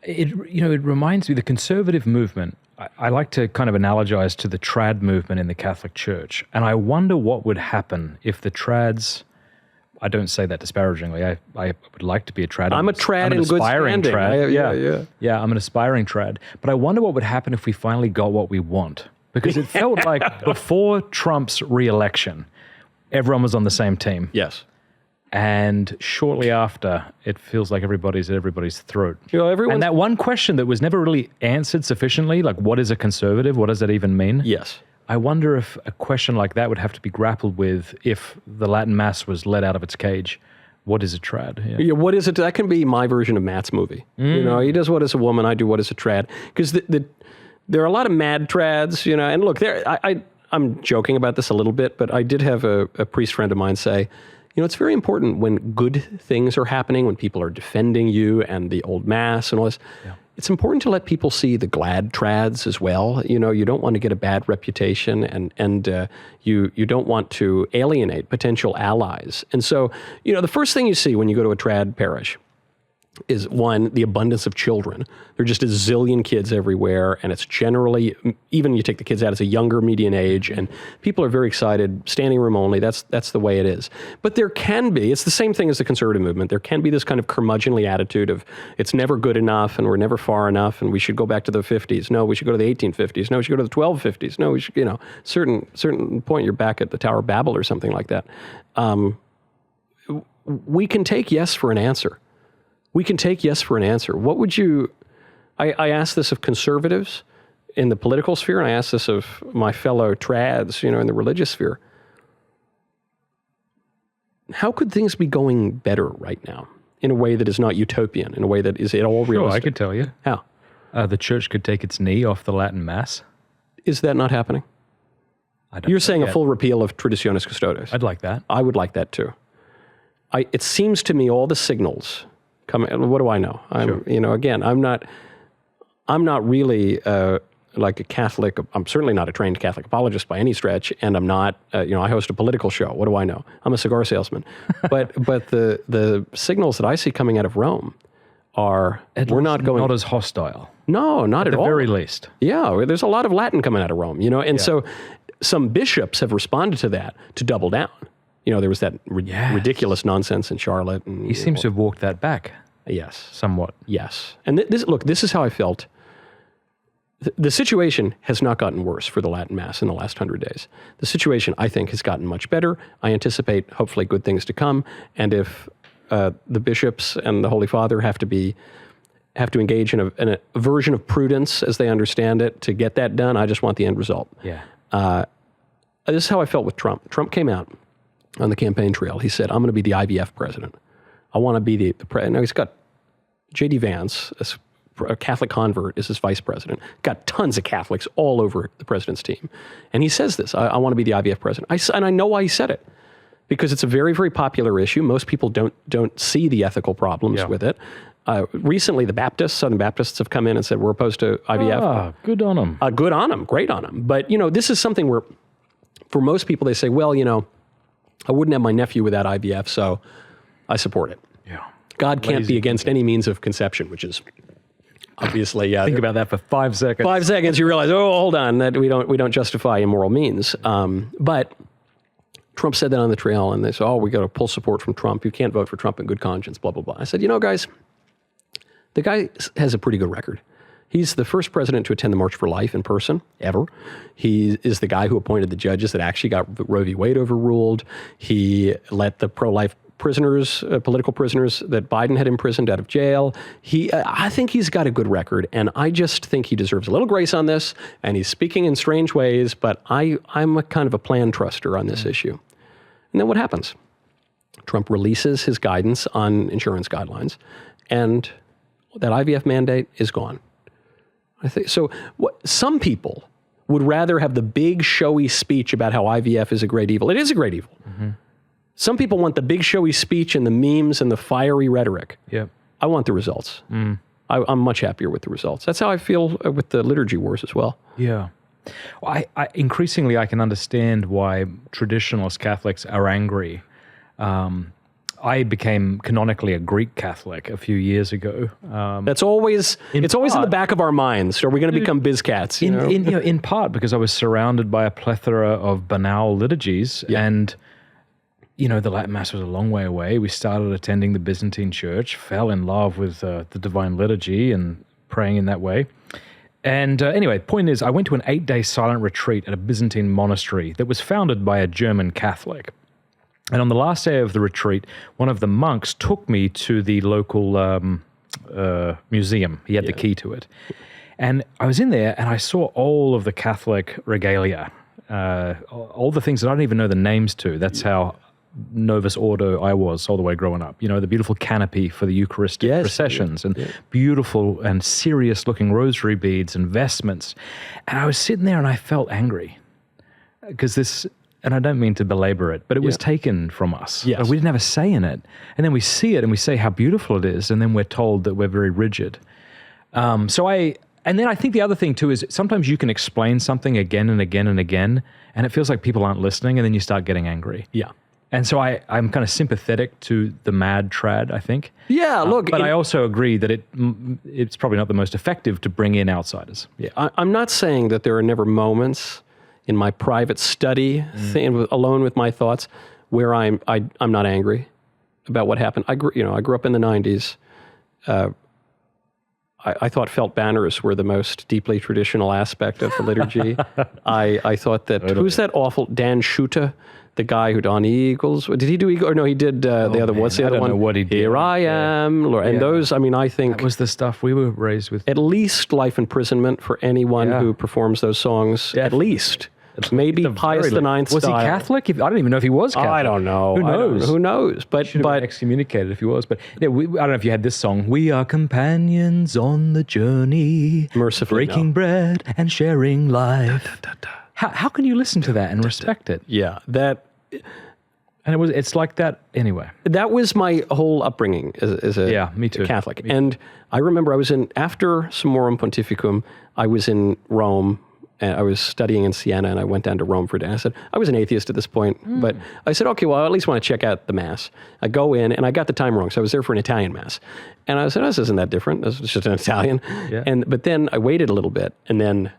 Speaker 1: It reminds me, the conservative movement, I like to kind of analogize to the trad movement in the Catholic Church. And I wonder what would happen if the trads... I don't say that disparagingly. I would like to be a trad.
Speaker 2: I'm a trad in good standing.
Speaker 1: Trad. Yeah, I'm an aspiring trad. But I wonder what would happen if we finally got what we want. Because it felt like before Trump's re-election, everyone was on the same team.
Speaker 2: Yes.
Speaker 1: And shortly after, it feels like everybody's at everybody's throat.
Speaker 2: And
Speaker 1: that one question that was never really answered sufficiently, like what is a conservative? What does that even mean?
Speaker 2: Yes.
Speaker 1: I wonder if a question like that would have to be grappled with if the Latin Mass was let out of its cage. What is a trad?
Speaker 2: Yeah, what is it? That can be my version of Matt's movie. He does What Is a Woman, I do What Is a Trad. Because there are a lot of mad trads, and look, I'm joking about this a little bit, but I did have a priest friend of mine say, it's very important when good things are happening, when people are defending you and the old Mass and all this. Yeah. It's important to let people see the glad trads as well. You don't want to get a bad reputation, and you don't want to alienate potential allies. And so, the first thing you see when you go to a trad parish is, one, the abundance of children. There are just a zillion kids everywhere, and it's generally, even you take the kids out, it's a younger median age, and people are very excited, standing room only, that's the way it is. But there can be, it's the same thing as the conservative movement, there can be this kind of curmudgeonly attitude of, it's never good enough, and we're never far enough, and we should go back to the 50s. No, we should go to the 1850s. No, we should go to the 1250s. No, we should, certain point, you're back at the Tower of Babel or something like that. We can take yes for an answer. We can take yes for an answer. What would you, I ask this of conservatives in the political sphere, and I ask this of my fellow trads, in the religious sphere. How could things be going better right now in a way that is not utopian, in a way that is at all realistic?
Speaker 1: Sure, I could tell you.
Speaker 2: How?
Speaker 1: The church could take its knee off the Latin Mass.
Speaker 2: Is that not happening? You're saying a full repeal of Traditionis Custodes.
Speaker 1: I'd like that.
Speaker 2: I would like that too. It seems to me all the signals coming. What do I know? Again, I'm not really like a Catholic. I'm certainly not a trained Catholic apologist by any stretch, and I'm not. I host a political show. What do I know? I'm a cigar salesman. but the signals that I see coming out of Rome are we're not going
Speaker 1: not as hostile.
Speaker 2: No, not at all.
Speaker 1: At the very least.
Speaker 2: Yeah, there's a lot of Latin coming out of Rome, and so some bishops have responded to that to double down. There was that ridiculous nonsense in Charlotte. And,
Speaker 1: he seems to have walked that back.
Speaker 2: Yes.
Speaker 1: Somewhat.
Speaker 2: Yes. And this is how I felt. The situation has not gotten worse for the Latin Mass in the last 100 days. The situation, I think, has gotten much better. I anticipate, hopefully, good things to come. And if the bishops and the Holy Father have to engage in a version of prudence as they understand it to get that done, I just want the end result.
Speaker 1: Yeah.
Speaker 2: This is how I felt with Trump. Trump came out on the campaign trail. He said, I'm going to be the IVF president. I want to be the president. Now, he's got J.D. Vance, a Catholic convert, is his vice president. Got tons of Catholics all over the president's team. And he says this, I want to be the IVF president. And I know why he said it. Because it's a very, very popular issue. Most people don't see the ethical problems with it. Recently, the Southern Baptists have come in and said, we're opposed to IVF.
Speaker 1: Good on them.
Speaker 2: Good on them. Great on them. But, this is something where, for most people, they say, well, I wouldn't have my nephew without IVF, so I support it.
Speaker 1: Yeah.
Speaker 2: God can't be against any means of conception, which is obviously...
Speaker 1: Think about that for 5 seconds.
Speaker 2: 5 seconds, you realize, hold on, that we don't justify immoral means. But Trump said that on the trail, and they said, we got to pull support from Trump. You can't vote for Trump in good conscience, blah, blah, blah. I said, guys, the guy has a pretty good record. He's the first president to attend the March for Life in person, ever. He is the guy who appointed the judges that actually got Roe v. Wade overruled. He let the pro-life prisoners, political prisoners that Biden had imprisoned out of jail. I think he's got a good record, and I just think he deserves a little grace on this, and he's speaking in strange ways, but I'm a kind of a plan truster on this issue. And then what happens? Trump releases his guidance on insurance guidelines, and that IVF mandate is gone. I think so. Some people would rather have the big showy speech about how IVF is a great evil. It is a great evil. Mm-hmm. Some people want the big showy speech and the memes and the fiery rhetoric.
Speaker 1: Yeah.
Speaker 2: I want the results. I'm much happier with the results. That's how I feel with the liturgy wars as well.
Speaker 1: Yeah. Well, increasingly, I can understand why traditionalist Catholics are angry. I became canonically a Greek Catholic a few years ago.
Speaker 2: That's always in the back of our minds. Are we going to become bizcats?
Speaker 1: In part because I was surrounded by a plethora of banal liturgies, and the Latin Mass was a long way away. We started attending the Byzantine Church, fell in love with the Divine Liturgy and praying in that way. And anyway, point is, I went to an 8-day silent retreat at a Byzantine monastery that was founded by a German Catholic. And on the last day of the retreat, one of the monks took me to the local museum. He had the key to it. And I was in there, and I saw all of the Catholic regalia, all the things that I don't even know the names to. That's how Novus Ordo I was all the way growing up. The beautiful canopy for the Eucharistic processions and beautiful and serious-looking rosary beads and vestments. And I was sitting there, and I felt angry because this... And I don't mean to belabor it, but it was taken from us.
Speaker 2: Yes.
Speaker 1: We didn't have a say in it. And then we see it and we say how beautiful it is, and then we're told that we're very rigid. And then I think the other thing too is sometimes you can explain something again and again and again, and it feels like people aren't listening, and then you start getting angry.
Speaker 2: Yeah.
Speaker 1: And so I'm kind of sympathetic to the mad trad, I think.
Speaker 2: Yeah, look.
Speaker 1: But I also agree that it's probably not the most effective to bring in outsiders.
Speaker 2: Yeah, I'm not saying that there are never moments in my private study, alone with my thoughts, where I'm not angry about what happened. I grew up in the 90s. I thought felt banners were the most deeply traditional aspect of the liturgy. I thought that, who's that awful, Dan Schutte, the guy who done Eagles? Did he do Eagles? Or no, he did the other, what's the other one?
Speaker 1: I don't know what he did.
Speaker 2: Here I am, Lord. And those, I mean, I think...
Speaker 1: That was the stuff we were raised with.
Speaker 2: At least life imprisonment for anyone who performs those songs, at least. Maybe Pius IX
Speaker 1: Was
Speaker 2: style.
Speaker 1: he Catholic? I don't even know if he was Catholic.
Speaker 2: I don't know.
Speaker 1: Who knows?
Speaker 2: Who knows? But
Speaker 1: Should have been excommunicated if he was. But I don't know if you had this song. We are companions on the journey,
Speaker 2: Mercifully,
Speaker 1: breaking
Speaker 2: no.
Speaker 1: bread and sharing life. How can you listen to that and respect it?
Speaker 2: yeah, that...
Speaker 1: And it's like that anyway.
Speaker 2: That was my whole upbringing as a
Speaker 1: me too.
Speaker 2: Catholic. And I remember after Summorum Pontificum, I was in Rome, and I was studying in Siena, and I went down to Rome for a day. I said, I was an atheist at this point, but I said, okay, well, I at least want to check out the Mass. I go in, and I got the time wrong, so I was there for an Italian Mass. And I said, this isn't that different. This is just an Italian.
Speaker 1: Yeah.
Speaker 2: But then I waited a little bit, and then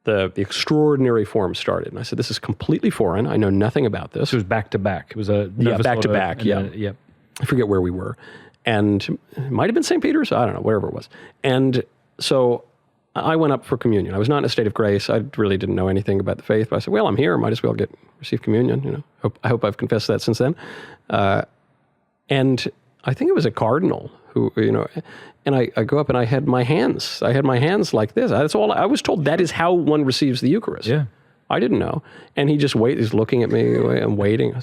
Speaker 2: the extraordinary form started. And I said, this is completely foreign. I know nothing about this.
Speaker 1: It was back to back. It was a
Speaker 2: back to back,
Speaker 1: yeah.
Speaker 2: I forget where we were. And it might have been St. Peter's. I don't know, wherever it was. And so I went up for communion. I was not in a state of grace. I really didn't know anything about the faith. But I said, well, I'm here. Might as well receive communion. You know, I hope I've confessed that since then. And I think it was a cardinal who, you know, and I go up and I had my hands like this. That's all I was told. That is how one receives the Eucharist.
Speaker 1: Yeah.
Speaker 2: I didn't know. And he just he's looking at me. I'm waiting.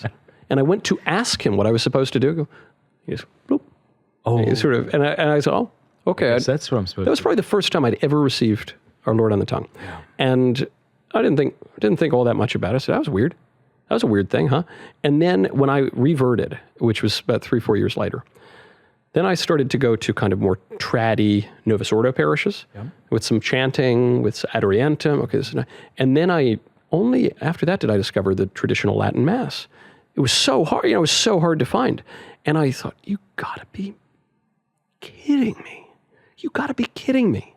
Speaker 2: And I went to ask him what I was supposed to do. He goes, bloop.
Speaker 1: Oh.
Speaker 2: And he sort of, and I said, oh, okay.
Speaker 1: Yes, that's what I'm supposed to do.
Speaker 2: That was probably the first time I'd ever received Our Lord on the tongue. Yeah. And I didn't think all that much about it. I said, that was weird. That was a weird thing, huh? And then when I reverted, which was about 3-4 years later, then I started to go to kind of more traddy Novus Ordo parishes with some chanting, with Ad Orientem. Okay, and then only after that did I discover the traditional Latin Mass. It was so hard, it was so hard to find. And I thought, you gotta be kidding me. You gotta be kidding me.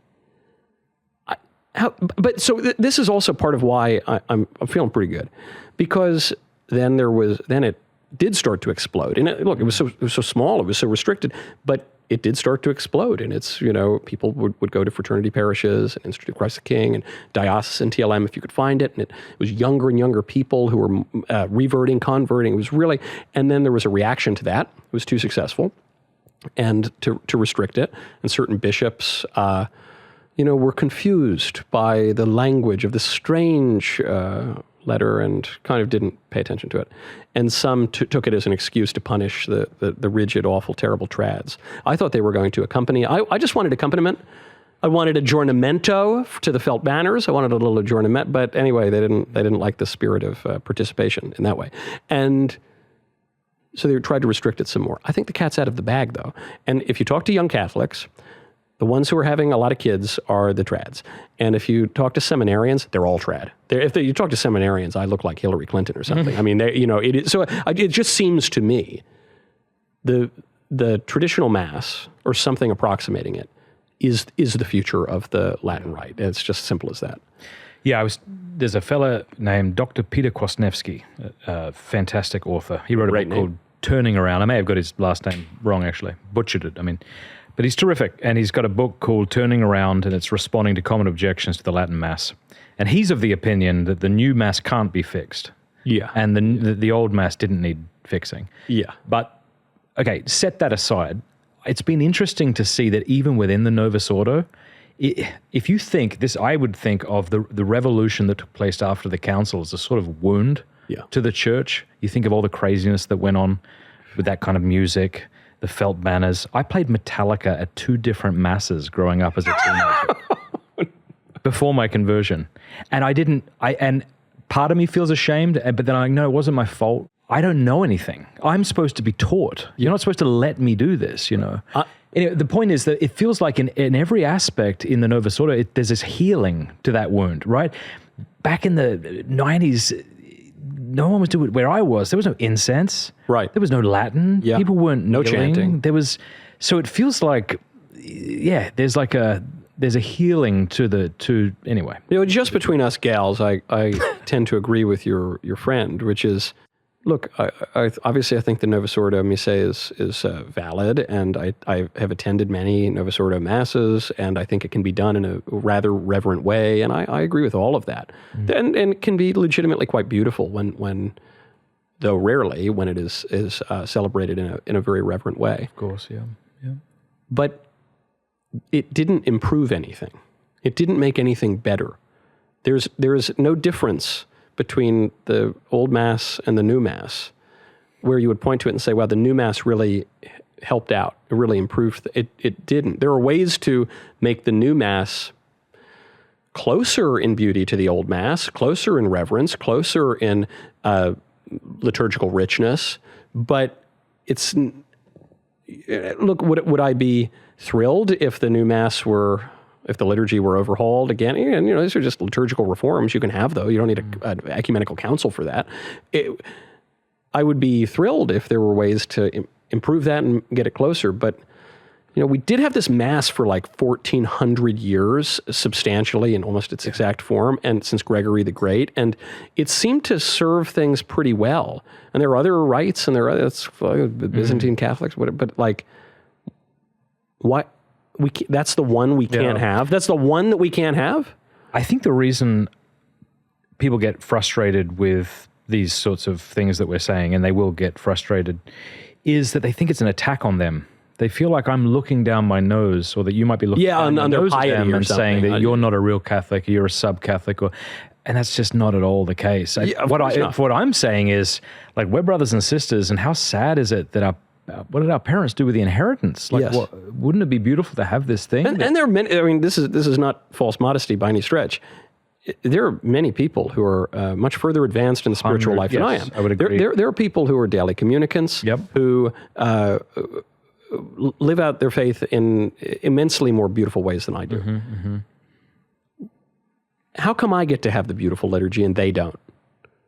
Speaker 2: This is also part of why I'm feeling pretty good, because then it did start to explode. And it was so small, it was so restricted, but it did start to explode. And it's, people would go to fraternity parishes and Institute of Christ the King and diocesan TLM if you could find it. And it was younger and younger people who were reverting, converting. It was really, and then there was a reaction to that. It was too successful and to restrict it. And certain bishops, were confused by the language of this strange letter and kind of didn't pay attention to it. And some took it as an excuse to punish the rigid, awful, terrible trads. I thought they were going to accompany. I just wanted accompaniment. I wanted adjournamento to the felt banners. I wanted a little adjournament, but anyway, they didn't like the spirit of participation in that way. And so they tried to restrict it some more. I think the cat's out of the bag, though. And if you talk to young Catholics, the ones who are having a lot of kids are the trads. And if you talk to seminarians, they're all trad. You talk to seminarians, I look like Hillary Clinton or something. I mean, it just seems to me the traditional Mass, or something approximating it, is the future of the Latin Rite. It's just simple as that.
Speaker 1: Yeah, there's a fella named Dr. Peter Kwasniewski, a fantastic author. He wrote a book called Turning Around. I may have got his last name wrong, actually. Butchered it. But he's terrific, and he's got a book called Turning Around, and it's responding to common objections to the Latin Mass. And he's of the opinion that the new Mass can't be fixed.
Speaker 2: Yeah.
Speaker 1: And the old Mass didn't need fixing.
Speaker 2: Yeah.
Speaker 1: But, okay, set that aside. It's been interesting to see that even within the Novus Ordo, if you think this, I would think of the revolution that took place after the council as a sort of wound to the church. You think of all the craziness that went on with that kind of music, the felt banners. I played Metallica at 2 different masses growing up as a teenager before my conversion. And and part of me feels ashamed, but then no, it wasn't my fault. I don't know anything. I'm supposed to be taught. You're not supposed to let me do this, Anyway, the point is that it feels like in every aspect in the Novus Ordo, there's this healing to that wound, right? Back in the 90s, no one was doing it where I was. There was no incense. Right. There was no Latin. Yeah. People weren't kneeling.
Speaker 2: Chanting.
Speaker 1: So it feels like, there's a healing anyway.
Speaker 2: Just between us gals, I tend to agree with your friend, which is, Look, obviously I think the Novus Ordo Missae is valid, and I have attended many Novus Ordo masses, and I think it can be done in a rather reverent way, and I agree with all of that. And it can be legitimately quite beautiful when though rarely, when it is celebrated in a very reverent way.
Speaker 1: Of course, yeah.
Speaker 2: But it didn't improve anything. It didn't make anything better. There is no difference between the old Mass and the new Mass, where you would point to it and say, wow, the new Mass really helped out. It really improved. It didn't. There are ways to make the new Mass closer in beauty to the old Mass, closer in reverence, closer in liturgical richness, but it's... Look, would I be thrilled if the new Mass if the liturgy were overhauled again? And, these are just liturgical reforms you can have, though. You don't need an ecumenical council for that. I would be thrilled if there were ways to improve that and get it closer. But, we did have this Mass for like 1,400 years, substantially in almost its exact form, and since Gregory the Great, and it seemed to serve things pretty well. And there are other rites, and that's Byzantine Catholics, but like, why? That's the one we can't have. That's the one that we can't have.
Speaker 1: I think the reason people get frustrated with these sorts of things that we're saying, and they will get frustrated, is that they think it's an attack on them. They feel like I'm looking down my nose, or that you might be looking down my nose at them and saying that you're not a real Catholic, you're a sub-Catholic, and that's just not at all the case. What I'm saying is, like, we're brothers and sisters, and how sad is it that what did our parents do with the inheritance? Like,
Speaker 2: Yes.
Speaker 1: Wouldn't it be beautiful to have this thing?
Speaker 2: And there are many. I mean, this is not false modesty by any stretch. There are many people who are much further advanced in the spiritual life than I am.
Speaker 1: I would agree.
Speaker 2: There are people who are daily communicants, who live out their faith in immensely more beautiful ways than I do. How come I get to have the beautiful liturgy and they don't?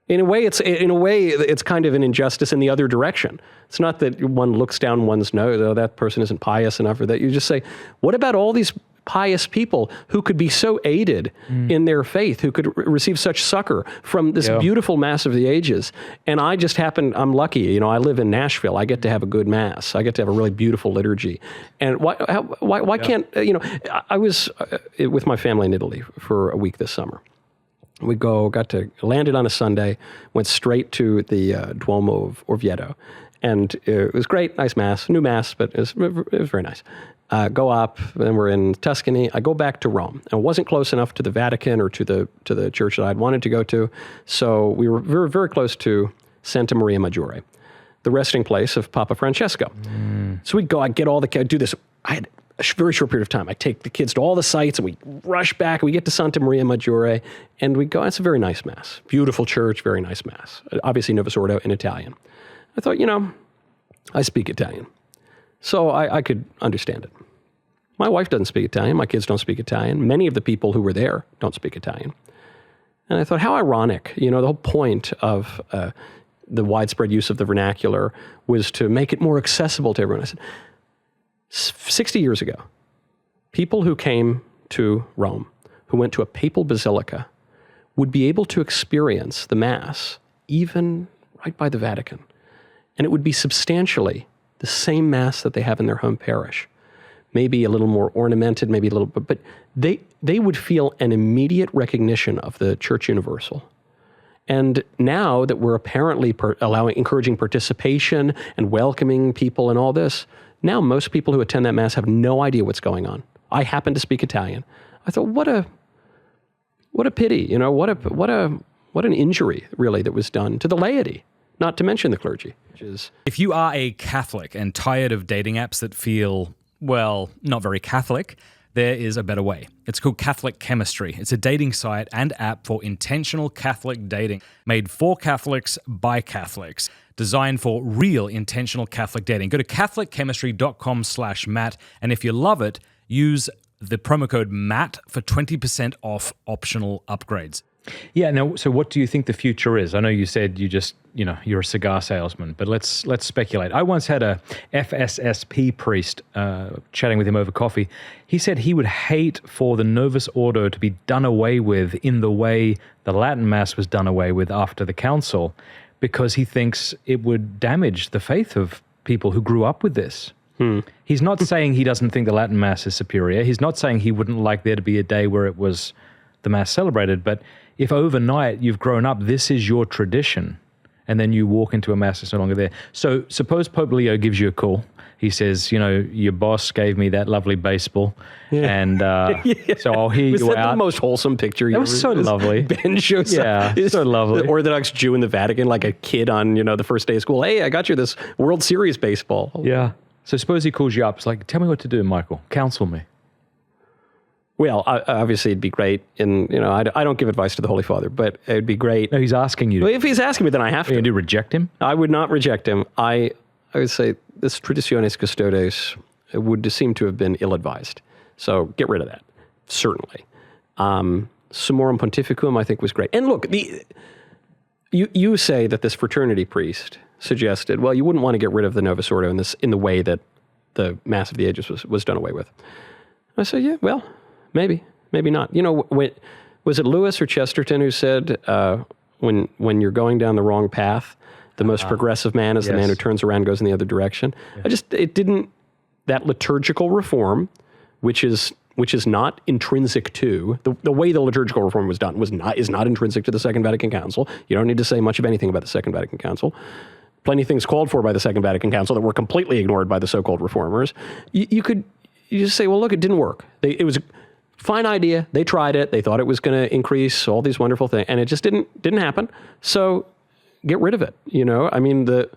Speaker 2: In a way, it's kind of an injustice in the other direction. It's not that one looks down one's nose, oh, that person isn't pious enough, or that you just say, what about all these pious people who could be so aided in their faith, who could receive such succor from this beautiful Mass of the ages? And I just I'm lucky, I live in Nashville. I get to have a good Mass. I get to have a really beautiful liturgy. And why can't, I was with my family in Italy for a week this summer. We landed on a Sunday, went straight to the Duomo of Orvieto. And it was great, nice Mass, new Mass, but it was very nice. Go up, then we're in Tuscany. I go back to Rome. And it wasn't close enough to the Vatican or to the church that I'd wanted to go to. So we were very, very close to Santa Maria Maggiore, the resting place of Papa Francesco. So I do this. I had a very short period of time. I take the kids to all the sites, and we rush back. We get to Santa Maria Maggiore, and we go. It's a very nice Mass. Beautiful church, very nice Mass. Obviously, Novus Ordo in Italian. I thought, I speak Italian, so I could understand it. My wife doesn't speak Italian. My kids don't speak Italian. Many of the people who were there don't speak Italian. And I thought, how ironic. The whole point of the widespread use of the vernacular was to make it more accessible to everyone. I said, 60 years ago, people who came to Rome, who went to a papal basilica, would be able to experience the Mass even right by the Vatican. And it would be substantially the same Mass that they have in their home parish. Maybe a little more ornamented, maybe a little, but they would feel an immediate recognition of the Church Universal. And now that we're apparently encouraging participation and welcoming people and all this, now most people who attend that Mass have no idea what's going on. I happen to speak Italian. I thought, what a pity, what an injury really that was done to the laity, not to mention the clergy.
Speaker 3: If you are a Catholic and tired of dating apps that feel, well, not very Catholic, there is a better way. It's called Catholic Chemistry. It's a dating site and app for intentional Catholic dating, made for Catholics by Catholics, designed for real intentional Catholic dating. Go to catholicchemistry.com/Matt, and if you love it, use the promo code MATT for 20% off optional upgrades.
Speaker 1: Yeah. Now, so what do you think the future is? I know you said you're a cigar salesman, but let's speculate. I once had a FSSP priest chatting with him over coffee. He said he would hate for the Novus Ordo to be done away with in the way the Latin Mass was done away with after the Council, because he thinks it would damage the faith of people who grew up with this. He's not saying he doesn't think the Latin Mass is superior. He's not saying he wouldn't like there to be a day where it was the Mass celebrated. But if overnight you've grown up, this is your tradition, and then you walk into a Mass that's no longer there. So suppose Pope Leo gives you a call. He says, your boss gave me that lovely baseball, and so I'll hear
Speaker 2: Was
Speaker 1: you
Speaker 2: that
Speaker 1: out.
Speaker 2: the most wholesome picture you
Speaker 1: That was so lovely.
Speaker 2: Ben shows up.
Speaker 1: So lovely.
Speaker 2: The Orthodox Jew in the Vatican, like a kid on, the first day of school. Hey, I got you this World Series baseball.
Speaker 1: Yeah. So suppose he calls you up. It's like, tell me what to do, Michael. Counsel me.
Speaker 2: Well, obviously it'd be great, and I don't give advice to the Holy Father, but it'd be great.
Speaker 1: No, he's asking you.
Speaker 2: Well, if he's asking me, then I have to.
Speaker 1: Are you going to reject him?
Speaker 2: I would not reject him. I would say this Traditiones Custodes would seem to have been ill-advised. So get rid of that, certainly. Summorum Pontificum, I think, was great. And look, you say that this fraternity priest suggested, well, you wouldn't want to get rid of the Novus Ordo in the way that the Mass of the Ages was done away with. I say, yeah, well, maybe not. Was it Lewis or Chesterton who said, when you're going down the wrong path, the most progressive man is the man who turns around and goes in the other direction. Yeah. That liturgical reform, which is not intrinsic to, the way the liturgical reform was done is not intrinsic to the Second Vatican Council. You don't need to say much of anything about the Second Vatican Council. Plenty of things called for by the Second Vatican Council that were completely ignored by the so-called reformers. You just say, well, look, it didn't work. It was a fine idea. They tried it. They thought it was going to increase all these wonderful things, and it just didn't happen. So get rid of it. I mean, the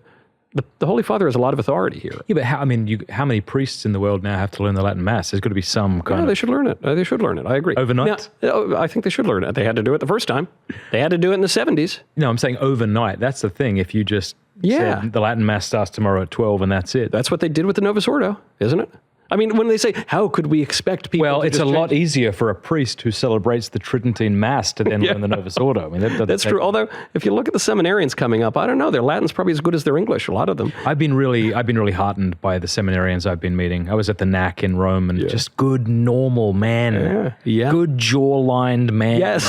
Speaker 2: Holy Father has a lot of authority here.
Speaker 1: Yeah, but how many priests in the world now have to learn the Latin Mass? There's got to be some kind of...
Speaker 2: they should learn it. They should learn it. I agree.
Speaker 1: Overnight?
Speaker 2: Now, I think they should learn it. They had to do it the first time. They had to do it in the 70s.
Speaker 1: No, I'm saying overnight. That's the thing. If you just said the Latin Mass starts tomorrow at 12 and that's it.
Speaker 2: That's what they did with the Novus Ordo, isn't it? I mean, when they say, how could we expect people
Speaker 1: Well,
Speaker 2: to
Speaker 1: it's a lot easier for a priest who celebrates the Tridentine Mass to then learn the Novus Ordo. I mean,
Speaker 2: that's true. Although, if you look at the seminarians coming up, I don't know, their Latin's probably as good as their English, a lot of them.
Speaker 1: I've been really heartened by the seminarians I've been meeting. I was at the NAC in Rome, and just good, normal man.
Speaker 2: Yeah.
Speaker 1: Good jaw-lined man.
Speaker 2: Yes.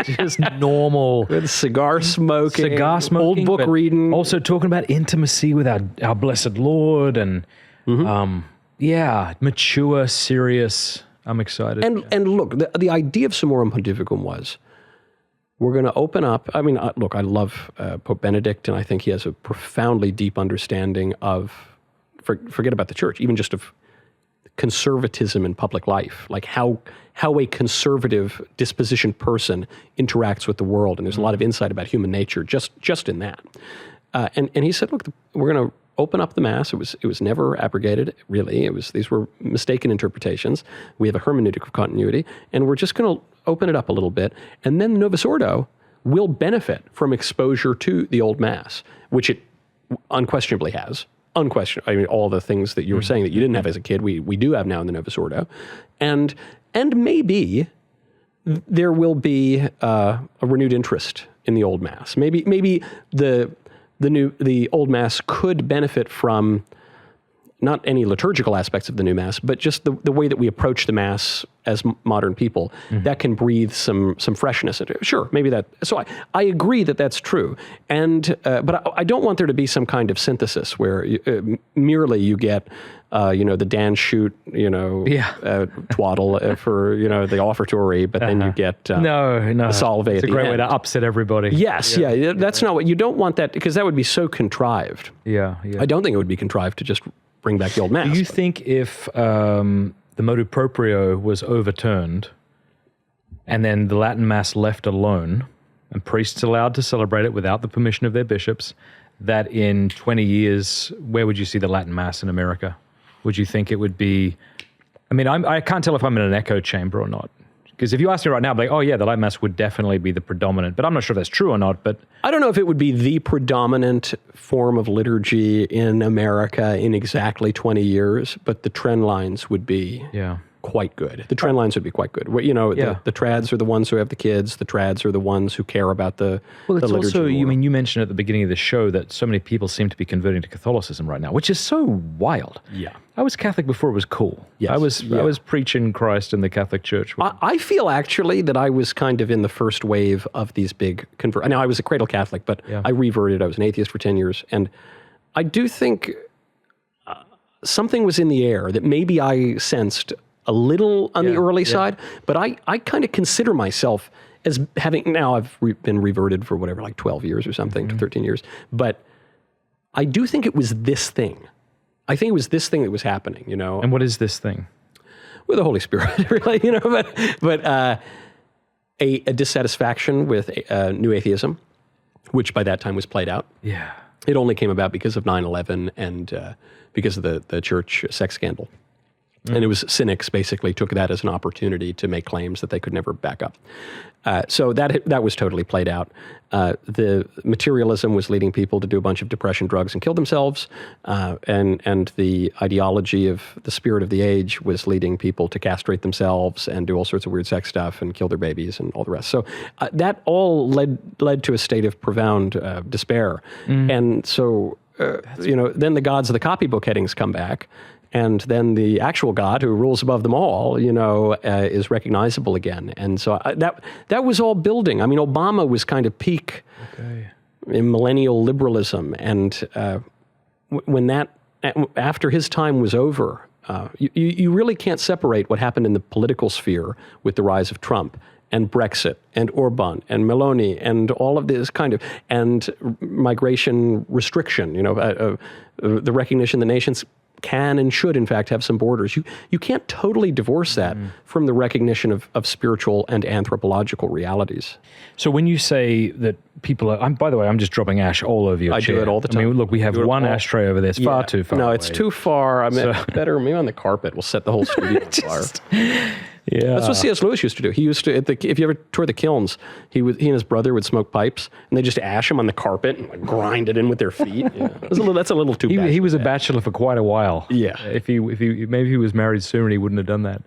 Speaker 1: Just normal.
Speaker 2: With cigar smoking. Old book reading.
Speaker 1: Also talking about intimacy with our blessed Lord, and... mature, serious. I'm excited.
Speaker 2: And look, the idea of Summorum Pontificum was, we're going to open up. I mean, look, I love Pope Benedict, and I think he has a profoundly deep understanding of, forget about the church, even just of conservatism in public life, like how a conservative dispositioned person interacts with the world. And there's a lot of insight about human nature just in that. And he said, look, we're going to open up the Mass. It was never abrogated, really. These were mistaken interpretations. We have a hermeneutic of continuity, and we're just going to open it up a little bit. And then the Novus Ordo will benefit from exposure to the Old Mass, which it unquestionably has. I mean, all the things that you were saying that you didn't have as a kid, we do have now in the Novus Ordo. And maybe there will be a renewed interest in the Old Mass. Maybe the Old Mass could benefit from not any liturgical aspects of the new Mass, but just the way that we approach the Mass as modern people. That can breathe some freshness into it. Sure, maybe that. So I agree that that's true, but I don't want there to be some kind of synthesis where merely you get the Dan Shoot twaddle for the offertory, but then you get the Salve.
Speaker 1: It's a great way to upset everybody.
Speaker 2: Yes, that's not what you don't want, that, because that would be so contrived.
Speaker 1: Yeah.
Speaker 2: I don't think it would be contrived to just bring back the Old Mass.
Speaker 1: Do you think if the motu proprio was overturned and then the Latin Mass left alone and priests allowed to celebrate it without the permission of their bishops, that in 20 years, where would you see the Latin Mass in America? Would you think it would be... I mean, I can't tell if I'm in an echo chamber or not. Because if you ask me right now, I'm like, oh yeah, the Latin Mass would definitely be the predominant, but I'm not sure if that's true or not. But
Speaker 2: I don't know if it would be the predominant form of liturgy in America in exactly 20 years, but the trend lines would be quite good. The trend lines would be quite good. You know, the trads are the ones who have the kids. The trads are the ones who care about the
Speaker 1: Well, it's
Speaker 2: liturgy
Speaker 1: also,
Speaker 2: more.
Speaker 1: you mentioned at the beginning of the show that so many people seem to be converting to Catholicism right now, which is so wild.
Speaker 2: Yeah.
Speaker 1: I was Catholic before it was cool.
Speaker 2: Yes.
Speaker 1: I was preaching Christ in the Catholic Church.
Speaker 2: I feel actually that I was kind of in the first wave of these big converts. Now, I was a cradle Catholic, but I reverted. I was an atheist for 10 years. And I do think something was in the air that maybe I sensed a little on the early side, but I kind of consider myself as having, now I've been reverted for whatever, like 12 years or something, 13 years. But I do think it was this thing. I think it was this thing that was happening, you know.
Speaker 1: And what is this thing?
Speaker 2: With the Holy Spirit, really, you know, but a dissatisfaction with new atheism, which by that time was played out.
Speaker 1: Yeah.
Speaker 2: It only came about because of 9/11 and because of the church sex scandal. And it was cynics basically took that as an opportunity to make claims that they could never back up. So that was totally played out. The materialism was leading people to do a bunch of depression drugs and kill themselves. And the ideology of the spirit of the age was leading people to castrate themselves and do all sorts of weird sex stuff and kill their babies and all the rest. So that all led to a state of profound despair. And so, you know, then the gods of the copybook headings come back. And then the actual God who rules above them all, you know, is recognizable again. And so that was all building. I mean, Obama was kind of peak in millennial liberalism. And after his time was over, you really can't separate what happened in the political sphere with the rise of Trump and Brexit and Orban and Meloni and all of this kind of, and migration restriction, you know, the recognition that nations can and should, in fact, have some borders. You can't totally divorce that from the recognition of spiritual and anthropological realities.
Speaker 1: So when you say that people are, by the way, I'm just dropping ash all over your chair.
Speaker 2: I do it all the time.
Speaker 1: I mean, look, we have one ashtray over there. It's far too far away.
Speaker 2: It's too far. I mean, better maybe on the carpet. We'll set the whole studio on fire.
Speaker 1: Yeah.
Speaker 2: That's what C.S. Lewis used to do. He used to, if you ever toured the kilns, he and his brother would smoke pipes, and they just ash them on the carpet and like, grind it in with their feet. That's a little too bad.
Speaker 1: He was a bachelor for quite a while.
Speaker 2: Yeah.
Speaker 1: If he maybe he was married sooner, he wouldn't have done that.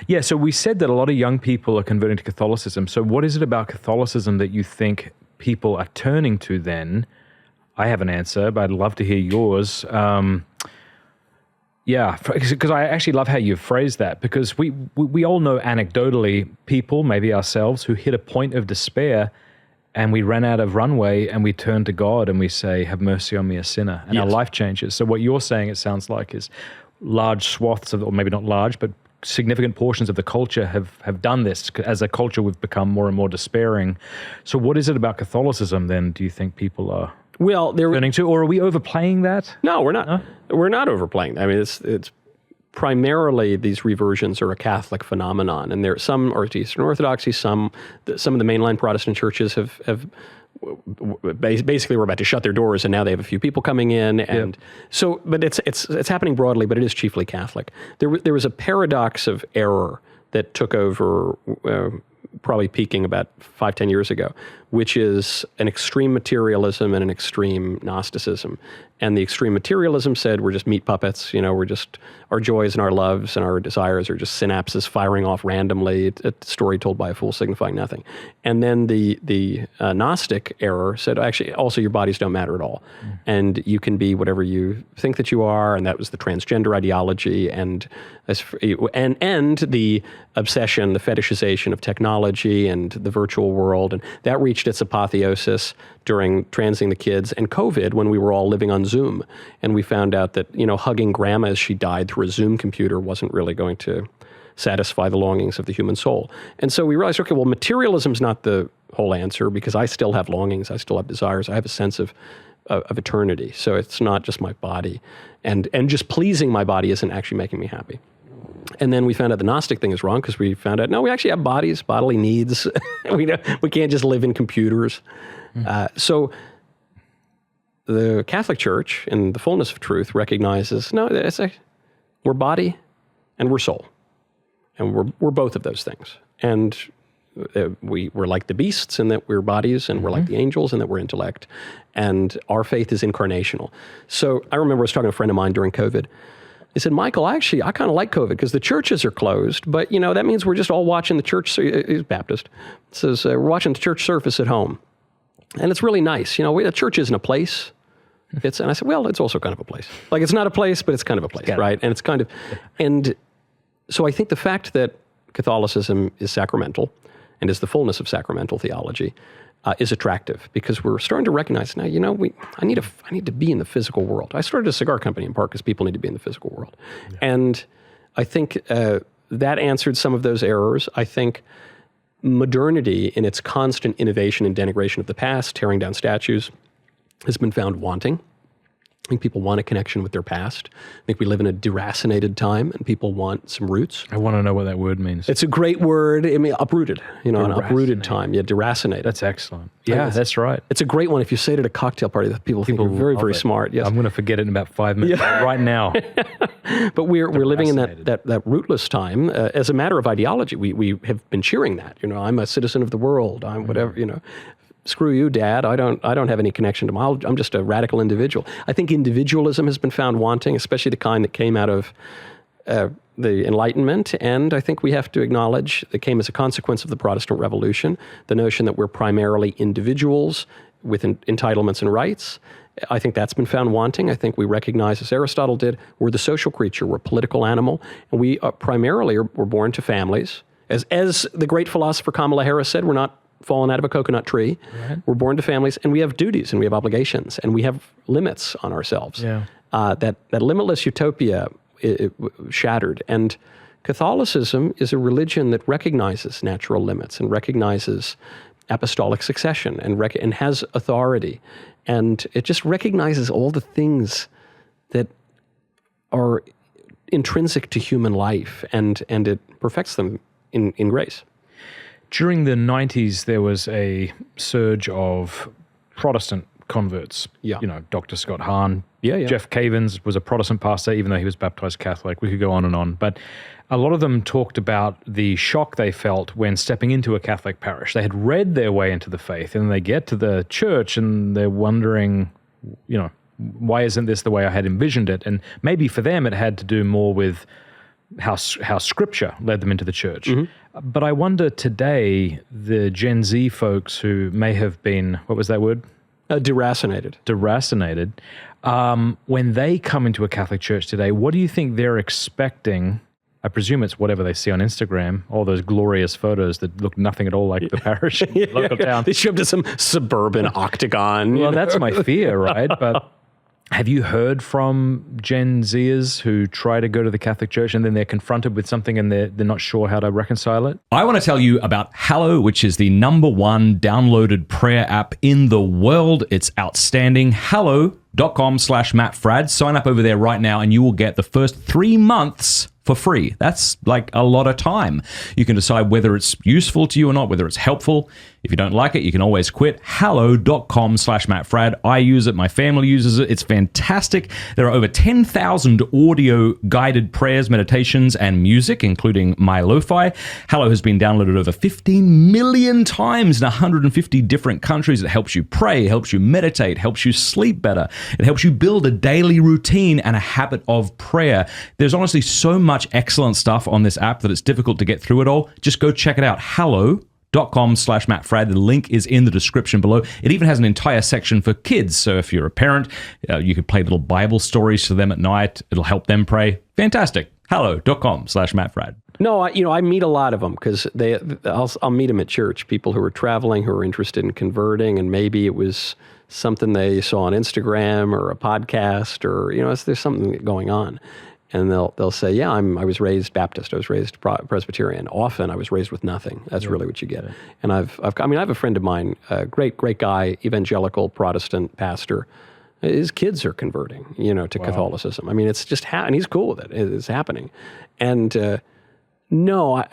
Speaker 1: Yeah, so we said that a lot of young people are converting to Catholicism. So what is it about Catholicism that you think people are turning to then? I have an answer, but I'd love to hear yours. Yeah, because I actually love how you phrase that, because we all know anecdotally people, maybe ourselves, who hit a point of despair and we ran out of runway and we turn to God and we say, have mercy on me, a sinner, and our life changes. So what you're saying, it sounds like, is large swaths of, or maybe not large, but significant portions of the culture have done this. As a culture, we've become more and more despairing. So what is it about Catholicism then, do you think people are turning to, or are we overplaying that?
Speaker 2: No, we're not. No? We're not overplaying. I mean, it's primarily these reversions are a Catholic phenomenon, and there some are Eastern Orthodoxy. Some of the mainline Protestant churches have basically were about to shut their doors, and now they have a few people coming in, and so. But it's happening broadly, but it is chiefly Catholic. There was a paradox of error that took over. Probably peaking about 5-10 years ago, which is an extreme materialism and an extreme Gnosticism. And the extreme materialism said we're just meat puppets, you know, we're just, our joys and our loves and our desires are just synapses firing off randomly, a story told by a fool signifying nothing. And then the Gnostic error said, actually, also your bodies don't matter at all. And you can be whatever you think that you are, and that was the transgender ideology and the obsession, the fetishization of technology and the virtual world. And that reached its apotheosis during transing the kids and COVID, when we were all living on Zoom. And we found out that, you know, hugging grandma as she died through a Zoom computer wasn't really going to satisfy the longings of the human soul. And so we realized, okay, well, materialism's not the whole answer, because I still have longings, I still have desires, I have a sense of eternity. So it's not just my body. And just pleasing my body isn't actually making me happy. And then we found out the Gnostic thing is wrong, because we found out, no, we actually have bodies, bodily needs. We can't just live in computers. So the Catholic Church, in the fullness of truth, recognizes, no, we're body and we're soul. And we're both of those things. And we're like the beasts in that we're bodies, and we're like the angels in that we're intellect. And our faith is incarnational. So I remember I was talking to a friend of mine during COVID, He said, Michael, actually, I kind of like COVID because the churches are closed, but, that means we're just all watching the church. He's Baptist. He says, we're watching the church service at home. And it's really nice. The church isn't a place. And I said, well, it's also kind of a place. Like, it's not a place, but it's kind of a place, right? And it's kind of, and so I think the fact that Catholicism is sacramental and is the fullness of sacramental theology is attractive because we're starting to recognize now, I need to be in the physical world. I started a cigar company in part because people need to be in the physical world. Yeah. And I think that answered some of those errors. I think modernity in its constant innovation and denigration of the past, tearing down statues, has been found wanting. I think people want a connection with their past. I think we live in a deracinated time, and people want some roots.
Speaker 1: I want to know what that word means.
Speaker 2: It's a great word. I mean, uprooted. An uprooted time. Yeah, deracinated.
Speaker 1: That's excellent. Yeah, that's right.
Speaker 2: It's a great one. If you say it at a cocktail party, people think you're very, very smart. Yes.
Speaker 1: I'm going to forget it in about 5 minutes right now.
Speaker 2: But we're living in that rootless time. As a matter of ideology, we have been cheering that. I'm a citizen of the world. I'm whatever. Screw you, Dad. I don't have any connection to I'm just a radical individual. I think individualism has been found wanting, especially the kind that came out of the Enlightenment. And I think we have to acknowledge that came as a consequence of the Protestant Revolution, the notion that we're primarily individuals with entitlements and rights. I think that's been found wanting. I think we recognize, as Aristotle did, we're the social creature, we're a political animal, and we we're born to families. As the great philosopher Kamala Harris said, we're not fallen out of a coconut tree. Right. We're born to families, and we have duties, and we have obligations, and we have limits on ourselves. Yeah. That limitless utopia it shattered. And Catholicism is a religion that recognizes natural limits and recognizes apostolic succession and has authority. And it just recognizes all the things that are intrinsic to human life, and it perfects them in grace.
Speaker 1: During the 90s, there was a surge of Protestant converts.
Speaker 2: Yeah.
Speaker 1: Dr. Scott Hahn. Yeah. Jeff Cavins was a Protestant pastor, even though he was baptized Catholic. We could go on and on. But a lot of them talked about the shock they felt when stepping into a Catholic parish. They had read their way into the faith, and they get to the church, and they're wondering, why isn't this the way I had envisioned it? And maybe for them, it had to do more with how Scripture led them into the church. Mm-hmm. But I wonder today, the Gen Z folks who may have been, what was that word?
Speaker 2: Deracinated.
Speaker 1: Deracinated. When they come into a Catholic church today, what do you think they're expecting? I presume it's whatever they see on Instagram, all those glorious photos that look nothing at all like the parish in the local town.
Speaker 2: They show up to some suburban octagon.
Speaker 1: Well, that's my fear, right? But have you heard from Gen Zers who try to go to the Catholic Church and then they're confronted with something and they're not sure how to reconcile it?
Speaker 3: I want to tell you about Hallow, which is the #1 downloaded prayer app in the world. It's outstanding. Hallow.com/Matt Fradd. Sign up over there right now and you will get the first 3 months for free. That's like a lot of time. You can decide whether it's useful to you or not, whether it's helpful. If you don't like it, you can always quit. Hallow.com/Matt Fradd. I use it. My family uses it. It's fantastic. There are over 10,000 audio guided prayers, meditations, and music, including my lo-fi. Hallow has been downloaded over 15 million times in 150 different countries. It helps you pray, helps you meditate, helps you sleep better. It helps you build a daily routine and a habit of prayer. There's honestly so much excellent stuff on this app that it's difficult to get through it all. Just go check it out. Hallow.com/Matt Fradd. The link is in the description below. It even has an entire section for kids. So if you're a parent, you could play little Bible stories to them at night. It'll help them pray. Fantastic. Hallow.com/Matt Fradd.
Speaker 2: No, I meet a lot of them because I'll meet them at church. People who are traveling, who are interested in converting, and maybe it was something they saw on Instagram or a podcast, or there's something going on. And they'll say, yeah, I was raised Baptist. I was raised Presbyterian. Often I was raised with nothing. That's really what you get. Yeah. And I have a friend of mine, a great guy, evangelical Protestant pastor. His kids are converting, to Catholicism. I mean, it's just and he's cool with it. It's happening. And no,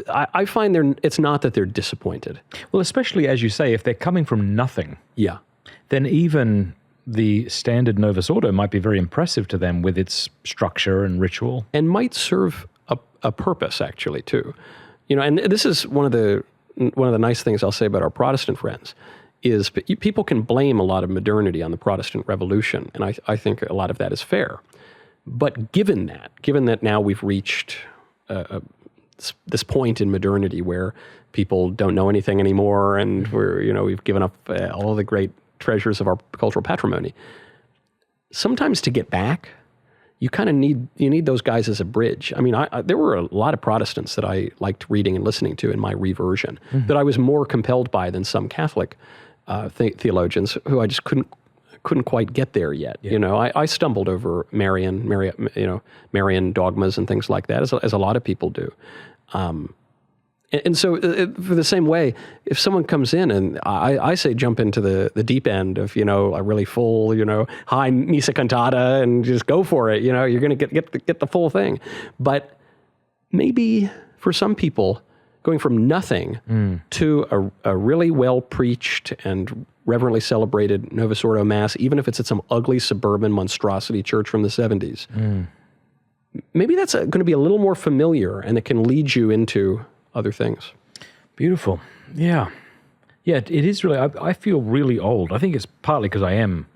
Speaker 2: I find it's not that they're disappointed.
Speaker 1: Well, especially as you say, if they're coming from nothing.
Speaker 2: Yeah.
Speaker 1: Then even the standard Novus Ordo might be very impressive to them with its structure and ritual.
Speaker 2: And might serve a purpose, actually, too. And this is one of the nice things I'll say about our Protestant friends, is people can blame a lot of modernity on the Protestant Revolution, and I think a lot of that is fair. But given that now we've reached this point in modernity where people don't know anything anymore, and we've given up all the great treasures of our cultural patrimony. Sometimes to get back, you kind of need those guys as a bridge. I mean, there were a lot of Protestants that I liked reading and listening to in my reversion that I was more compelled by than some Catholic theologians who I just couldn't quite get there yet. Yeah. I stumbled over Marian dogmas and things like that, as a lot of people do. And so for the same way, if someone comes in and I say jump into the deep end of, a really full, high missa cantata and just go for it, you're going to get the full thing. But maybe for some people, going from nothing to a really well preached and reverently celebrated Novus Ordo Mass, even if it's at some ugly suburban monstrosity church from the 70s, maybe that's going to be a little more familiar, and it can lead you into other things.
Speaker 1: Beautiful. Yeah. Yeah, it is really, I feel really old. I think it's partly because I am.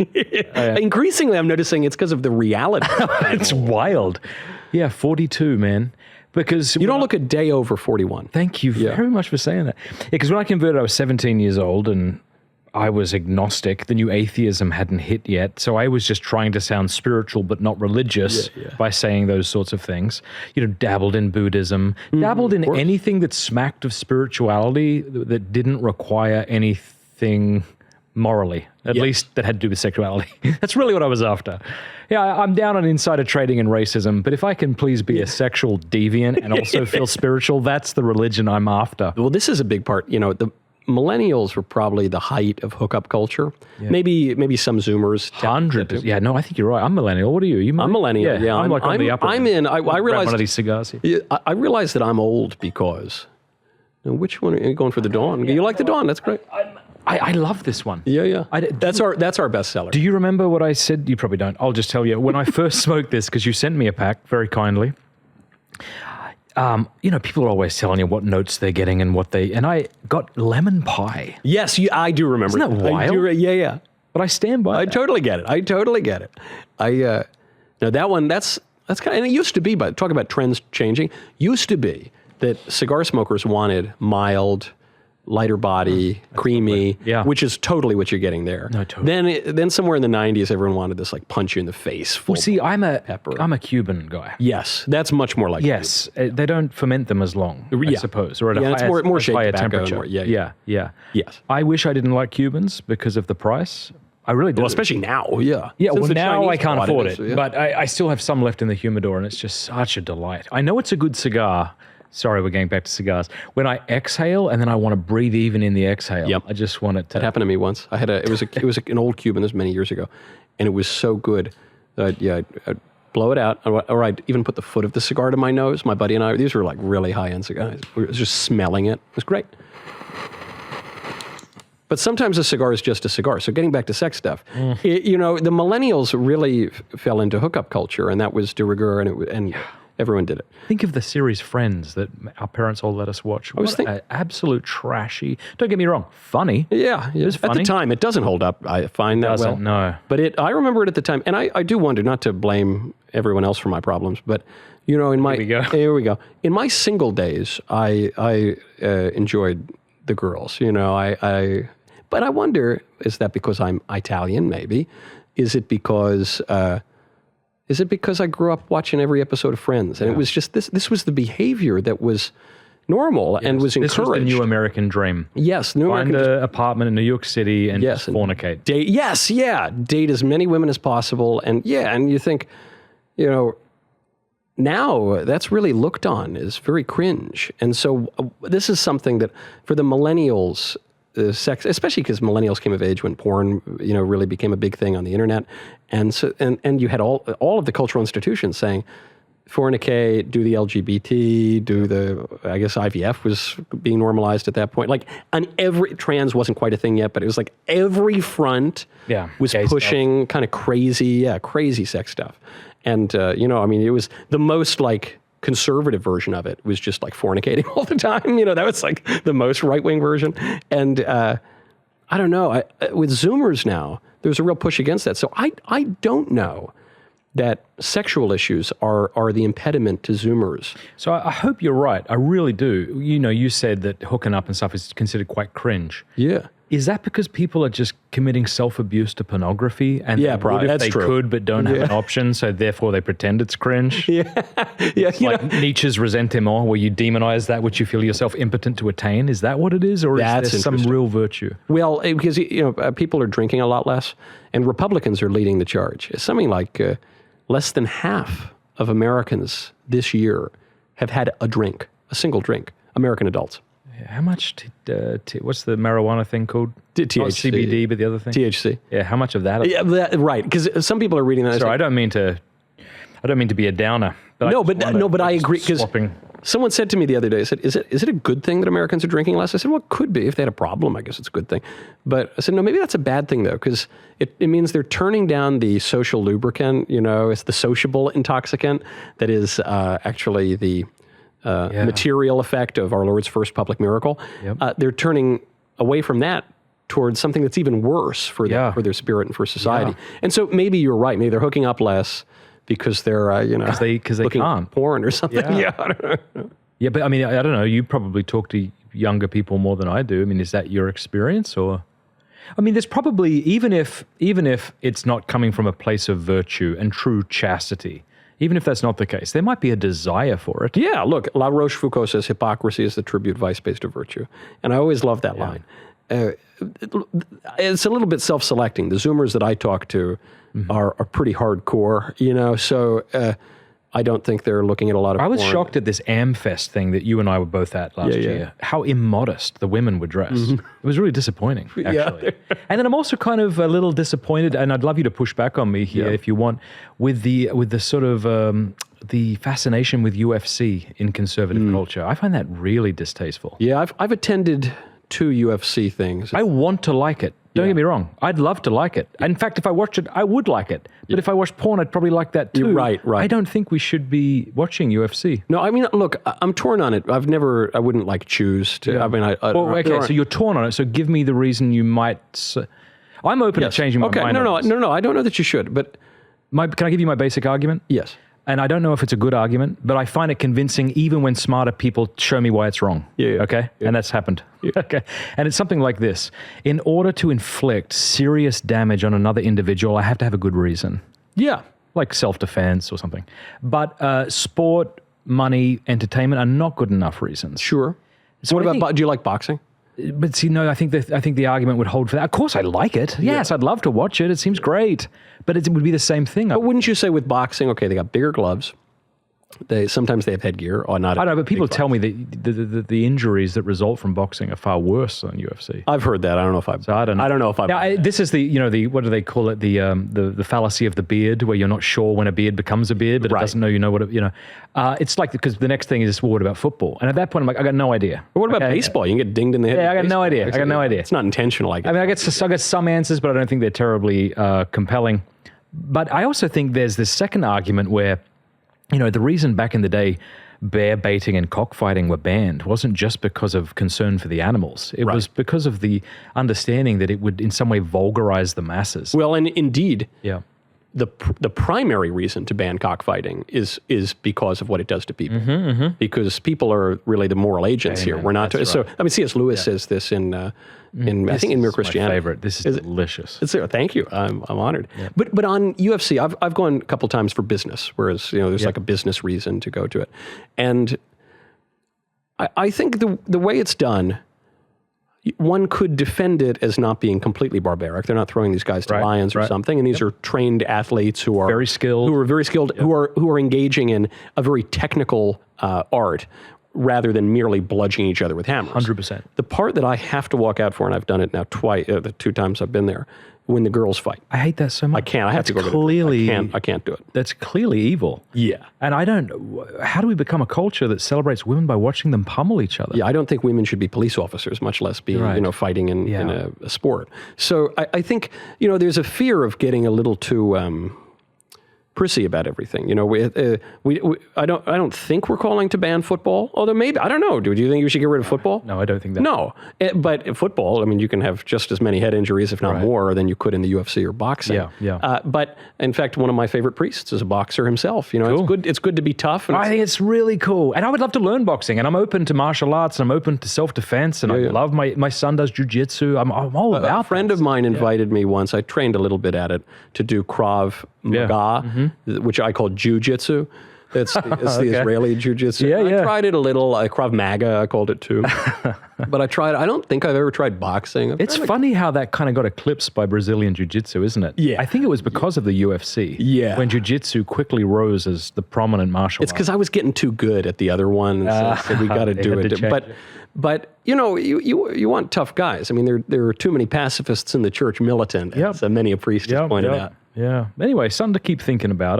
Speaker 2: Increasingly, I'm noticing it's because of the reality.
Speaker 1: It's wild. Yeah, 42, man. Because
Speaker 2: you don't look a day over 41.
Speaker 1: Thank you very much for saying that. Yeah, because when I converted, I was 17 years old, and I was agnostic. The new atheism hadn't hit yet. So I was just trying to sound spiritual but not religious by saying those sorts of things. Dabbled in Buddhism, dabbled in anything that smacked of spirituality that didn't require anything morally, at least that had to do with sexuality. That's really what I was after. Yeah, I'm down on insider trading and racism, but if I can please be a sexual deviant and also feel spiritual, that's the religion I'm after.
Speaker 2: Well, this is a big part. The millennials were probably the height of hookup culture. Yeah. Maybe some Zoomers.
Speaker 1: 100%. Yeah, no, I think you're right. I'm millennial. What are you?
Speaker 2: I'm millennial. Yeah,
Speaker 1: I'm like on the upper.
Speaker 2: I'm in. I realized
Speaker 1: one of these cigars here.
Speaker 2: Yeah, I realized that I'm old because. Which one are you going for? The Dawn? You like the Dawn? That's great.
Speaker 1: I love this one.
Speaker 2: Yeah. That's our bestseller.
Speaker 1: Do you remember what I said? You probably don't. I'll just tell you. When I first smoked this, because you sent me a pack very kindly. People are always telling you what notes they're getting and and I got lemon pie.
Speaker 2: Yes, I do remember.
Speaker 1: Isn't that wild?
Speaker 2: Yeah.
Speaker 1: But I stand by
Speaker 2: that. I totally get it. Now that one, that's kind of, and it used to be, but talk about trends changing, used to be that cigar smokers wanted mild, lighter body, creamy, which is totally what you're getting there.
Speaker 1: No, totally.
Speaker 2: Then somewhere in the 90s, everyone wanted this like punch you in the face. Full
Speaker 1: I'm
Speaker 2: pepper.
Speaker 1: a Cuban guy.
Speaker 2: Yes, that's much more like
Speaker 1: yes. They don't ferment them as long, I suppose, or at
Speaker 2: it's more
Speaker 1: higher
Speaker 2: tobacco
Speaker 1: temperature.
Speaker 2: Yeah.
Speaker 1: Yes. I wish I didn't like Cubans because of the price. I really do.
Speaker 2: Well, especially now. Yeah.
Speaker 1: Yeah.
Speaker 2: Since
Speaker 1: well, now
Speaker 2: Chinese
Speaker 1: I can't afford it,
Speaker 2: yeah.
Speaker 1: but I still have some left in the humidor, and it's just such a delight. I know it's a good cigar. Sorry, we're getting back to cigars. When I exhale and then I want to breathe even in the exhale.
Speaker 2: Yep.
Speaker 1: I just want it to.
Speaker 2: That happened to me once. I had it was an old Cuban. This was many years ago, and it was so good that I'd blow it out, or I'd even put the foot of the cigar to my nose. My buddy and I, these were like really high-end cigars. We were just smelling it. It was great. But sometimes a cigar is just a cigar. So getting back to sex stuff, the millennials really fell into hookup culture, and that was de rigueur, and everyone did it.
Speaker 1: Think of the series Friends that our parents all let us watch. Absolute trashy. Don't get me wrong, funny.
Speaker 2: Yeah,
Speaker 1: it was funny.
Speaker 2: At the time, it doesn't hold up. I find that well.
Speaker 1: No.
Speaker 2: But I remember it at the time, and I do wonder, not to blame everyone else for my problems, but in my here we go. In my single days, I enjoyed the girls. But I wonder, is that because I'm Italian? Maybe. Is it because I grew up watching every episode of Friends, and it was just this? This was the behavior that was normal and was encouraged.
Speaker 1: This was the new American dream.
Speaker 2: Yes,
Speaker 1: Find an apartment in New York City and just fornicate.
Speaker 2: Date as many women as possible, and you think, now that's really looked on as very cringe, and so this is something that for the millennials. Sex, especially because millennials came of age when porn, really became a big thing on the internet, and so and you had all of the cultural institutions saying, fornicate, do the LGBT, I guess IVF was being normalized at that point. Like on every trans wasn't quite a thing yet, but it was like every front was pushing kind of crazy sex stuff, and it was the most like. Conservative version of it was just like fornicating all the time. That was like the most right-wing version. And I don't know. With Zoomers now, there's a real push against that. So I don't know that sexual issues are the impediment to Zoomers.
Speaker 1: So I hope you're right. I really do. You know, you said that hooking up and stuff is considered quite cringe.
Speaker 2: Yeah.
Speaker 1: Is that because people are just committing self-abuse to pornography? And
Speaker 2: Yeah,
Speaker 1: they would
Speaker 2: probably.
Speaker 1: if
Speaker 2: That's
Speaker 1: they
Speaker 2: true.
Speaker 1: could but don't have an option, so therefore they pretend it's cringe?
Speaker 2: Yeah. Yeah. You
Speaker 1: Like
Speaker 2: know,
Speaker 1: Nietzsche's ressentiment, where you demonize that which you feel yourself impotent to attain. Is that what it is? Or
Speaker 2: That's
Speaker 1: is there some
Speaker 2: interesting.
Speaker 1: real virtue?
Speaker 2: well, because people are drinking a lot less, and Republicans are leading the charge. It's something like less than half of Americans this year have had a single drink, American adults.
Speaker 1: How much, what's the marijuana thing called?
Speaker 2: THC.
Speaker 1: Not CBD, but the other thing?
Speaker 2: THC.
Speaker 1: Yeah, how much of that?
Speaker 2: Yeah, right. Because some people are reading that.
Speaker 1: Sorry, I don't mean to be a downer. But
Speaker 2: But I agree, because
Speaker 1: swapping.
Speaker 2: someone said to me the other day, is it a good thing that Americans are drinking less? I said, well, it could be. If they had a problem, I guess it's a good thing. But I said, no, maybe that's a bad thing, though, because it means they're turning down the social lubricant, it's the sociable intoxicant that is actually the material effect of our Lord's first public miracle.
Speaker 1: Yep.
Speaker 2: They're turning away from that towards something that's even worse for their spirit and for society.
Speaker 1: Yeah.
Speaker 2: And so maybe you're right. Maybe they're hooking up less because they're,
Speaker 1: Because they
Speaker 2: looking
Speaker 1: can't.
Speaker 2: at porn or something.
Speaker 1: Yeah.
Speaker 2: I don't know.
Speaker 1: Yeah, but I mean, I don't know. You probably talk to younger people more than I do. I mean, is that your experience, or? I mean, there's probably even if it's not coming from a place of virtue and true chastity, even if that's not the case, there might be a desire for it.
Speaker 2: Yeah, look, La Rochefoucauld says hypocrisy is the tribute vice-based of virtue. And I always love that line. It's a little bit self-selecting. The Zoomers that I talk to are pretty hardcore, so I don't think they're looking at a lot of
Speaker 1: I was
Speaker 2: porn.
Speaker 1: shocked at this AmFest thing that you and I were both at last year. How immodest the women were dressed. It was really disappointing, actually. And then I'm also kind of a little disappointed, and I'd love you to push back on me here if you want, with the sort of the fascination with UFC in conservative culture. I find that really distasteful.
Speaker 2: Yeah, I've attended 2 UFC things.
Speaker 1: I want to like it. Don't get me wrong. I'd love to like it. In fact, if I watched it, I would like it. But if I watched porn, I'd probably like that too.
Speaker 2: Right.
Speaker 1: I don't think we should be watching UFC.
Speaker 2: No, I mean, look, I'm torn on it. I wouldn't like choose to. I mean,
Speaker 1: Well, okay, so you're torn on it. So give me the reason you might. I'm open to changing my mind.
Speaker 2: No. I don't know that you should, but
Speaker 1: Can I give you my basic argument?
Speaker 2: yes.
Speaker 1: And I don't know if it's a good argument, but I find it convincing even when smarter people show me why it's wrong.
Speaker 2: Yeah.
Speaker 1: Okay? Yeah. And that's happened. Yeah. Okay. And it's something like this. In order to inflict serious damage on another individual, I have to have a good reason.
Speaker 2: Yeah.
Speaker 1: Like self-defense or something. But sport, money, entertainment are not good enough reasons.
Speaker 2: Sure. So what about, do you like boxing?
Speaker 1: But see, no, I think the argument would hold for that. Of course, I like it. Yes, I'd love to watch it. It seems great. But it would be the same thing.
Speaker 2: But wouldn't you say with boxing, okay, they got bigger gloves. Sometimes they have headgear or not.
Speaker 1: I know, but people tell me that the injuries that result from boxing are far worse than UFC.
Speaker 2: I've heard that. I don't know if I've.
Speaker 1: So I don't know.
Speaker 2: I don't know if I've.
Speaker 1: Now, this is the what do they call it? The fallacy of the beard, where you're not sure when a beard becomes a beard, but it doesn't know what it. It's like, because the next thing is, well, what about football? And at that point, I'm like, I got no idea.
Speaker 2: But what about baseball? You can get dinged in the head.
Speaker 1: Yeah, I got no idea.
Speaker 2: It's not intentional, I guess.
Speaker 1: I mean, I got some answers, but I don't think they're terribly compelling. But I also think there's this second argument where, the reason back in the day bear baiting and cockfighting were banned wasn't just because of concern for the animals. It was because of the understanding that it would in some way vulgarize the masses.
Speaker 2: Well, and indeed,
Speaker 1: Yeah.
Speaker 2: the primary reason to ban cockfighting is because of what it does to people. Because people are really the moral agents here. We're not. So I mean, C.S. Lewis says this in I think in Mere Christianity.
Speaker 1: My favorite. This is delicious.
Speaker 2: Thank you. I'm honored. Yeah. But on UFC, I've gone a couple times for business, whereas there's like a business reason to go to it, and I think the way it's done, one could defend it as not being completely barbaric. They're not throwing these guys to lions or something, and these are trained athletes who are
Speaker 1: very skilled,
Speaker 2: who are engaging in a very technical art, rather than merely bludgeoning each other with hammers.
Speaker 1: 100%.
Speaker 2: The part that I have to walk out for, and I've done it now twice, the 2 times I've been there, when the girls fight.
Speaker 1: I hate that so much.
Speaker 2: I can't. I have to go
Speaker 1: clearly,
Speaker 2: I can't do it.
Speaker 1: That's clearly evil.
Speaker 2: Yeah.
Speaker 1: And how do we become a culture that celebrates women by watching them pummel each other?
Speaker 2: Yeah, I don't think women should be police officers, much less be, fighting in a sport. So I think, there's a fear of getting a little too prissy about everything. You know, I don't think we're calling to ban football. Although maybe, I don't know. Do you think we should get rid of football?
Speaker 1: No, I don't think that.
Speaker 2: No, but football, I mean, you can have just as many head injuries, if not more, than you could in the UFC or boxing.
Speaker 1: Yeah.
Speaker 2: But in fact, one of my favorite priests is a boxer himself. You know,
Speaker 1: Cool.
Speaker 2: it's good to be tough. And
Speaker 1: I think it's really cool. And I would love to learn boxing. And I'm open to martial arts, and I'm open to self-defense. And I love my son does jiu-jitsu. I'm all about
Speaker 2: a friend of mine invited me once. I trained a little bit at it to do Krav Maga, which I call jiu-jitsu. It's the Israeli jiu-jitsu. I tried it a little. Krav Maga, I called it too. But I don't think I've ever tried boxing.
Speaker 1: It's funny how that kind of got eclipsed by Brazilian jiu-jitsu, isn't it?
Speaker 2: Yeah.
Speaker 1: I think it was because of the UFC.
Speaker 2: Yeah.
Speaker 1: When jiu-jitsu quickly rose as the prominent martial art.
Speaker 2: It's because I was getting too good at the other one. So we got to do it. But you know, you want tough guys. I mean, there are too many pacifists in the church militant, as many a priest has pointed out.
Speaker 1: Yeah. Anyway, something to keep thinking about.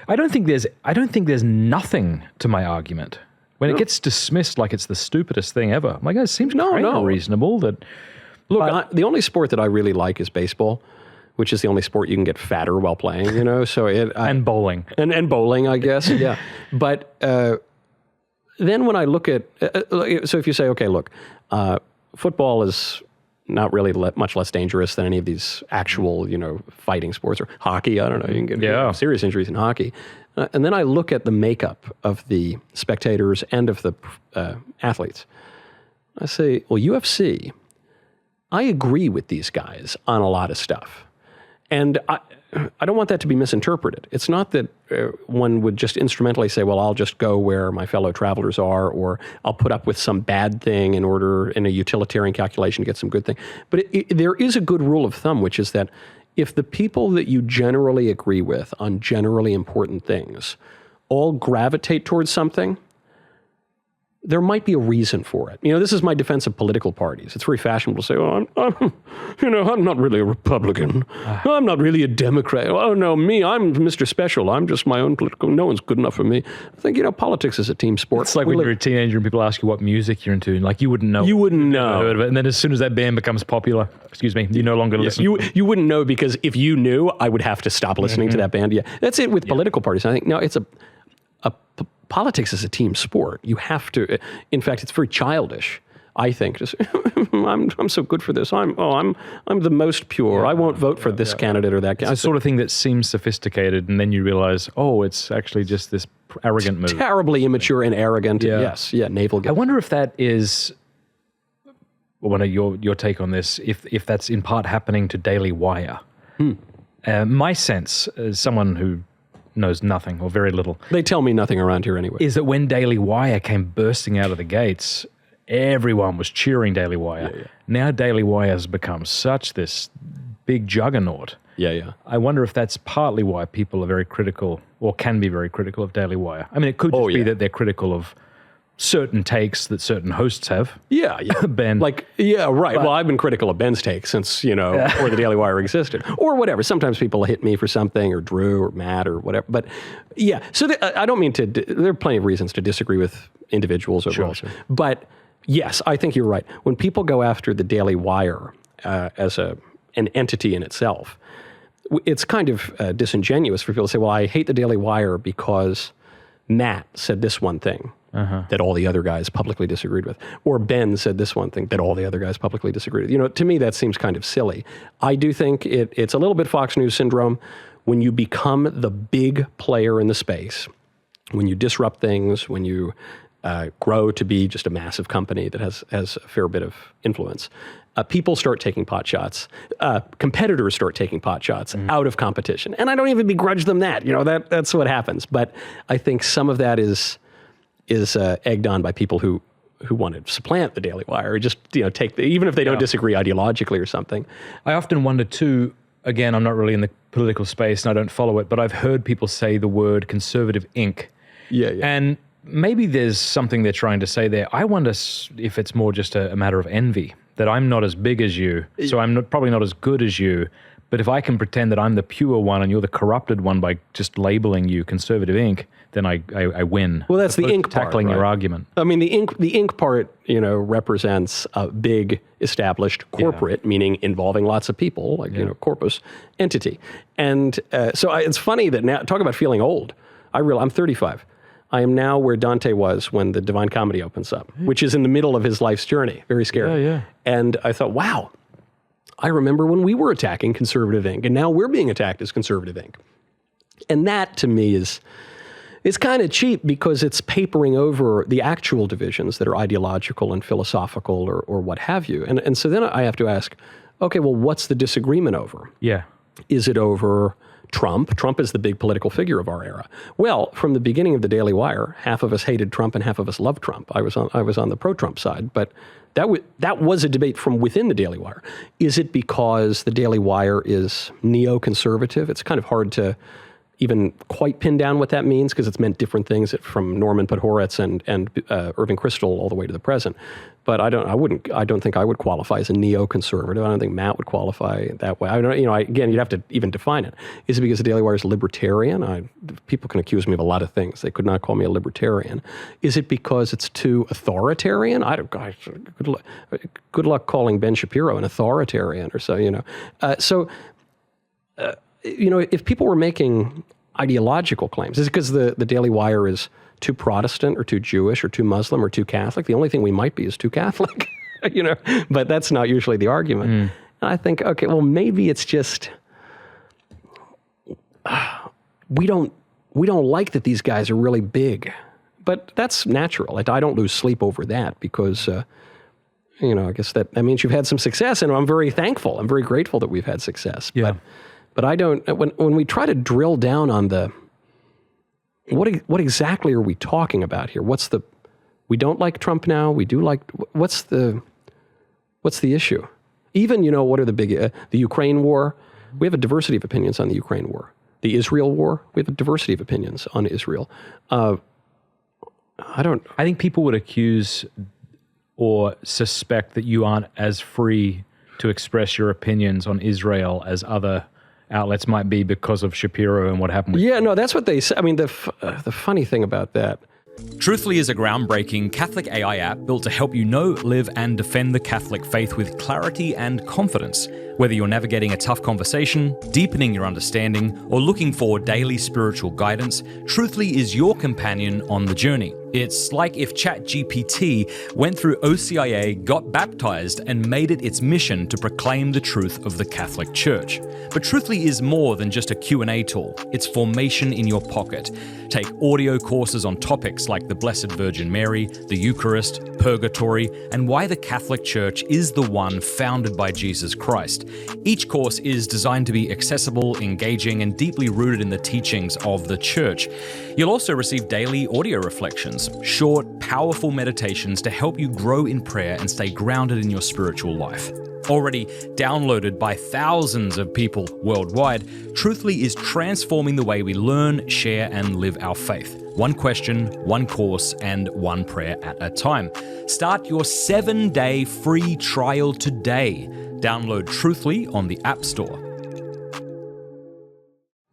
Speaker 1: I don't think there's nothing to my argument. When it gets dismissed like it's the stupidest thing ever, I'm like, it seems kind of reasonable.
Speaker 2: Look, the only sport that I really like is baseball, which is the only sport you can get fatter while playing, you know. So
Speaker 1: and bowling.
Speaker 2: And bowling, I guess, yeah. But then when I look at, so if you say, okay, look, football is not really much less dangerous than any of these actual, you know, fighting sports, or hockey. I don't know. You can get serious injuries in hockey. And then I look at the makeup of the spectators and of the athletes. I say, well, UFC, I agree with these guys on a lot of stuff. And I don't want that to be misinterpreted. It's not that one would just instrumentally say, well, I'll just go where my fellow travelers are, or I'll put up with some bad thing in order, in a utilitarian calculation, to get some good thing. But there is a good rule of thumb, which is that if the people that you generally agree with on generally important things all gravitate towards something, there might be a reason for it. You know, this is my defense of political parties. It's very fashionable to say, "Oh, I'm not really a Republican. I'm not really a Democrat. Oh no, I'm Mr. Special. I'm just my own political. No one's good enough for me." I think, you know, politics is a team sport.
Speaker 1: It's like when you're a teenager and people ask you what music you're into, and like you wouldn't know.
Speaker 2: You wouldn't know.
Speaker 1: Heard of it. And then as soon as that band becomes popular, you no longer listen.
Speaker 2: You wouldn't know, because if you knew, I would have to stop listening to that band. Yeah, that's it with political parties. I think no, it's politics is a team sport. You have to. In fact, it's very childish, I think. Just, I'm so good for this. I'm the most pure. I won't vote for this candidate or that candidate.
Speaker 1: It's the sort of thing that seems sophisticated, and then you realize, it's actually just this arrogant move.
Speaker 2: Terribly immature and arrogant.
Speaker 1: Yeah.
Speaker 2: Yes, navel gazing.
Speaker 1: I wonder if that is. I wonder your take on this. If that's in part happening to Daily Wire. My sense, as someone who knows nothing or very little.
Speaker 2: They tell me nothing around here anyway.
Speaker 1: Is that when Daily Wire came bursting out of the gates, everyone was cheering Daily Wire.
Speaker 2: Yeah.
Speaker 1: Now Daily Wire has become such this big juggernaut.
Speaker 2: Yeah.
Speaker 1: I wonder if that's partly why people are very critical, or can be very critical, of Daily Wire. I mean, it could just be that they're critical of certain takes that certain hosts have.
Speaker 2: Yeah.
Speaker 1: Ben.
Speaker 2: Right. Well, I've been critical of Ben's take since, before the Daily Wire existed, or whatever. Sometimes people hit me for something, or Drew, or Matt, or whatever. But yeah, so I don't mean to, there are plenty of reasons to disagree with individuals or roles. Sure. But yes, I think you're right. When people go after the Daily Wire as an entity in itself, it's kind of disingenuous for people to say, well, I hate the Daily Wire because Matt said this one thing that all the other guys publicly disagreed with, or Ben said this one thing that all the other guys publicly disagreed with. To me, that seems kind of silly. I do think it's a little bit Fox News syndrome. When you become the big player in the space, when you disrupt things, when you grow to be just a massive company that has a fair bit of influence, people start taking pot shots. Competitors start taking pot shots out of competition. And I don't even begrudge them that. That's what happens. But I think some of that is egged on by people who want to supplant the Daily Wire, or just take even if they don't disagree ideologically or something.
Speaker 1: I often wonder too. Again, I'm not really in the political space and I don't follow it, but I've heard people say the word conservative Inc.
Speaker 2: Yeah.
Speaker 1: And maybe there's something they're trying to say there. I wonder if it's more just a matter of envy, that I'm not as big as you, so I'm probably not as good as you, But if I can pretend that I'm the pure one and you're the corrupted one by just labeling you Conservative Inc., then I win.
Speaker 2: Well, that's the ink part,
Speaker 1: tackling your
Speaker 2: right?
Speaker 1: argument.
Speaker 2: I mean, the ink part, represents a big established corporate, meaning involving lots of people, like, corpus entity. And it's funny that now, talk about feeling old. I'm 35. I am now where Dante was when the Divine Comedy opens up, which is in the middle of his life's journey. Very scary.
Speaker 1: Yeah.
Speaker 2: And I thought, wow, I remember when we were attacking Conservative Inc., and now we're being attacked as Conservative Inc. And that, to me, is kind of cheap because it's papering over the actual divisions that are ideological and philosophical or what have you. And so then I have to ask, okay, well, what's the disagreement over?
Speaker 1: Yeah.
Speaker 2: Is it over Trump? Trump is the big political figure of our era. Well, from the beginning of the Daily Wire, half of us hated Trump and half of us loved Trump. I was on the pro-Trump side, but that was a debate from within the Daily Wire. Is it because the Daily Wire is neoconservative? It's kind of hard to even quite pin down what that means because it's meant different things from Norman Podhoretz and Irving Kristol all the way to the present. But I don't think I would qualify as a neoconservative. I don't think Matt would qualify that way. Again, you'd have to even define it. Is it because the Daily Wire is libertarian? People can accuse me of a lot of things. They could not call me a libertarian. Is it because it's too authoritarian? Good luck calling Ben Shapiro an authoritarian or so, if people were making ideological claims, is it because the Daily Wire is too Protestant or too Jewish or too Muslim or too Catholic? The only thing we might be is too Catholic, but that's not usually the argument. And I think, okay, well, maybe it's just, we don't like that these guys are really big, but that's natural. I don't lose sleep over that because, I guess that means you've had some success, and I'm very thankful. I'm very grateful that we've had success.
Speaker 1: Yeah.
Speaker 2: But I don't, when we try to drill down on what exactly are we talking about here? We don't like Trump now, we do like, what's the issue? Even, what are the big, the Ukraine war, we have a diversity of opinions on the Ukraine war. The Israel war, we have a diversity of opinions on Israel. I
Speaker 1: think people would accuse or suspect that you aren't as free to express your opinions on Israel as other outlets might be because of Shapiro and what happened with...
Speaker 2: Yeah, no, that's what they say. I mean, the funny thing about that...
Speaker 3: Truthfully is a groundbreaking Catholic AI app built to help you know, live, and defend the Catholic faith with clarity and confidence. Whether you're navigating a tough conversation, deepening your understanding, or looking for daily spiritual guidance, Truthfully is your companion on the journey. It's like if ChatGPT went through OCIA, got baptized, and made it its mission to proclaim the truth of the Catholic Church. But Truthfully is more than just a Q&A tool. It's formation in your pocket. Take audio courses on topics like the Blessed Virgin Mary, the Eucharist, Purgatory, and why the Catholic Church is the one founded by Jesus Christ. Each course is designed to be accessible, engaging, and deeply rooted in the teachings of the Church. You'll also receive daily audio reflections, short, powerful meditations to help you grow in prayer and stay grounded in your spiritual life. Already downloaded by thousands of people worldwide, Truthfully is transforming the way we learn, share, and live our faith. One question, one course, and one prayer at a time. Start your 7-day free trial today. Download Truthfully on the App Store.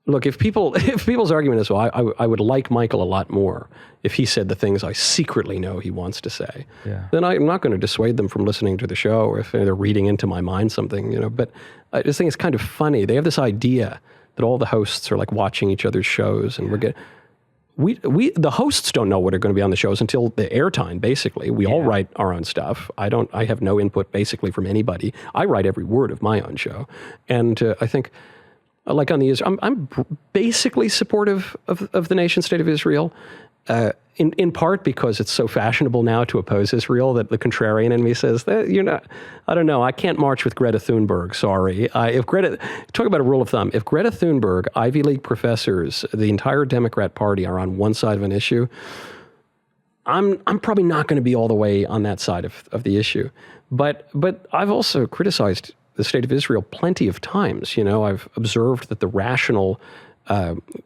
Speaker 2: Look, if people's argument is, well, I would like Michael a lot more if he said the things I secretly know he wants to say, then I'm not going to dissuade them from listening to the show or if they're reading into my mind something, But I just think it's kind of funny. They have this idea that all the hosts are like watching each other's shows, and the hosts don't know what are going to be on the shows until the airtime, basically. We all write our own stuff. I have no input basically from anybody. I write every word of my own show. And I think, like on the Israel, I'm basically supportive of the nation state of Israel, in part because it's so fashionable now to oppose Israel that the contrarian in me says that I don't know, I can't march with Greta Thunberg. Sorry, talk about a rule of thumb. If Greta Thunberg, Ivy League professors, the entire Democrat Party are on one side of an issue, I'm probably not going to be all the way on that side of the issue. But I've also criticized the state of Israel plenty of times. I've observed that the rational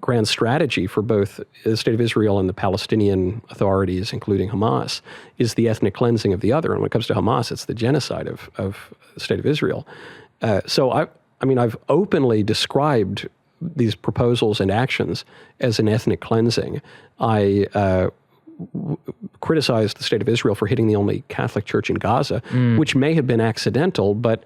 Speaker 2: grand strategy for both the state of Israel and the Palestinian authorities, including Hamas, is the ethnic cleansing of the other. And when it comes to Hamas, it's the genocide of the state of Israel. So I've openly described these proposals and actions as an ethnic cleansing. I criticized the state of Israel for hitting the only Catholic church in Gaza, which may have been accidental, but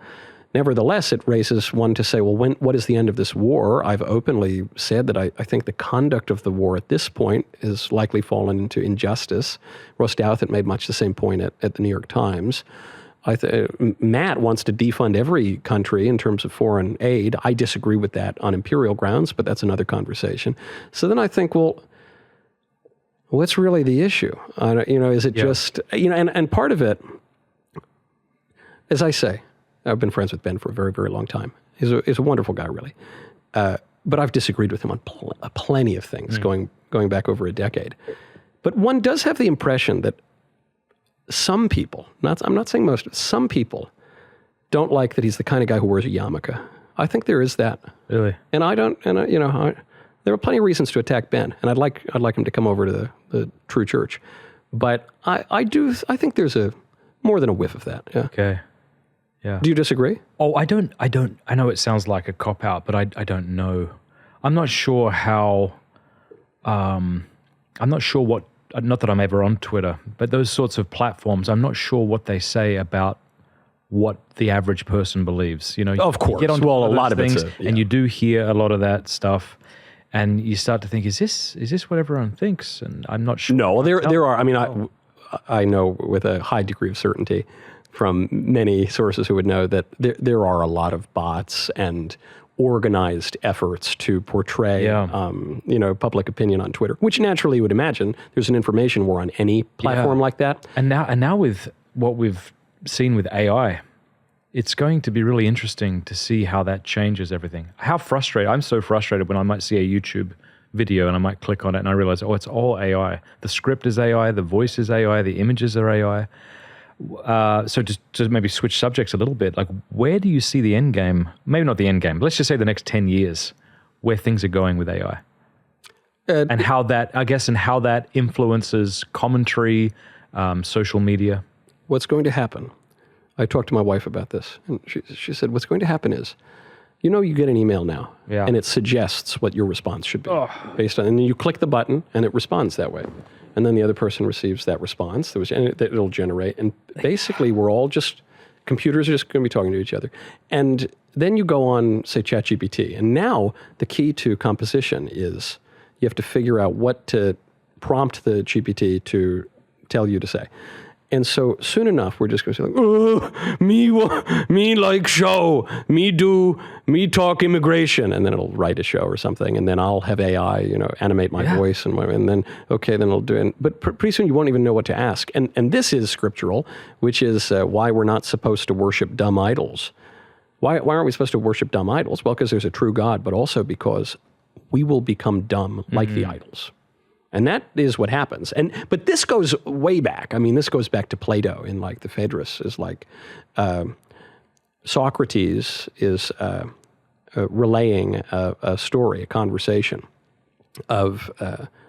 Speaker 2: nevertheless, it raises one to say, well, what is the end of this war? I've openly said that I think the conduct of the war at this point has likely fallen into injustice. Ross Douthat made much the same point at the New York Times. Matt wants to defund every country in terms of foreign aid. I disagree with that on imperial grounds, but that's another conversation. So then I think, well, what's really the issue? Is it just, and part of it, as I say, I've been friends with Ben for a very, very long time. He's a wonderful guy, really. But I've disagreed with him on plenty of things going back over a decade. But one does have the impression that some people, I'm not saying most, some people don't like that he's the kind of guy who wears a yarmulke. I think there is that.
Speaker 1: Really?
Speaker 2: And I don't, there are plenty of reasons to attack Ben, and I'd like him to come over to the true church. But I think there's more than a whiff of that. Yeah.
Speaker 1: Okay. Yeah.
Speaker 2: Do you disagree?
Speaker 1: Oh, I don't, I know it sounds like a cop-out, but I don't know. I'm not sure how, I'm not sure what, not that I'm ever on Twitter, but those sorts of platforms, I'm not sure what they say about what the average person believes.
Speaker 2: Of course.
Speaker 1: You get on
Speaker 2: well, a lot of
Speaker 1: things,
Speaker 2: it's
Speaker 1: and you do hear a lot of that stuff, and you start to think, is this what everyone thinks? And I'm not sure.
Speaker 2: No, there are. I know with a high degree of certainty from many sources who would know that there are a lot of bots and organized efforts to portray, public opinion on Twitter, which naturally you would imagine there's an information war on any platform like that.
Speaker 1: And now with what we've seen with AI, it's going to be really interesting to see how that changes everything. I'm so frustrated when I might see a YouTube video and I might click on it and I realize, it's all AI. The script is AI, the voice is AI, the images are AI. So just to maybe switch subjects a little bit, like where do you see the end game? Maybe not the end game, but let's just say the next 10 years, where things are going with AI. And how that influences commentary, social media.
Speaker 2: What's going to happen? I talked to my wife about this, and she said, what's going to happen is, you get an email now, and it suggests what your response should be based on, and then you click the button, and it responds that way. And then the other person receives that response that it'll generate. And basically, computers are just going to be talking to each other. And then you go on, say, ChatGPT. And now the key to composition is you have to figure out what to prompt the GPT to tell you to say. And so soon enough, we're just going to say, me like show, me talk immigration, and then it'll write a show or something, and then I'll have AI, animate my voice, and then it'll do it. But pretty soon you won't even know what to ask. And this is scriptural, which is why we're not supposed to worship dumb idols. Why aren't we supposed to worship dumb idols? Well, because there's a true God, but also because we will become dumb like the idols. And that is what happens. But this goes way back. This goes back to Plato in the Phaedrus. Is Socrates is relaying a story, a conversation of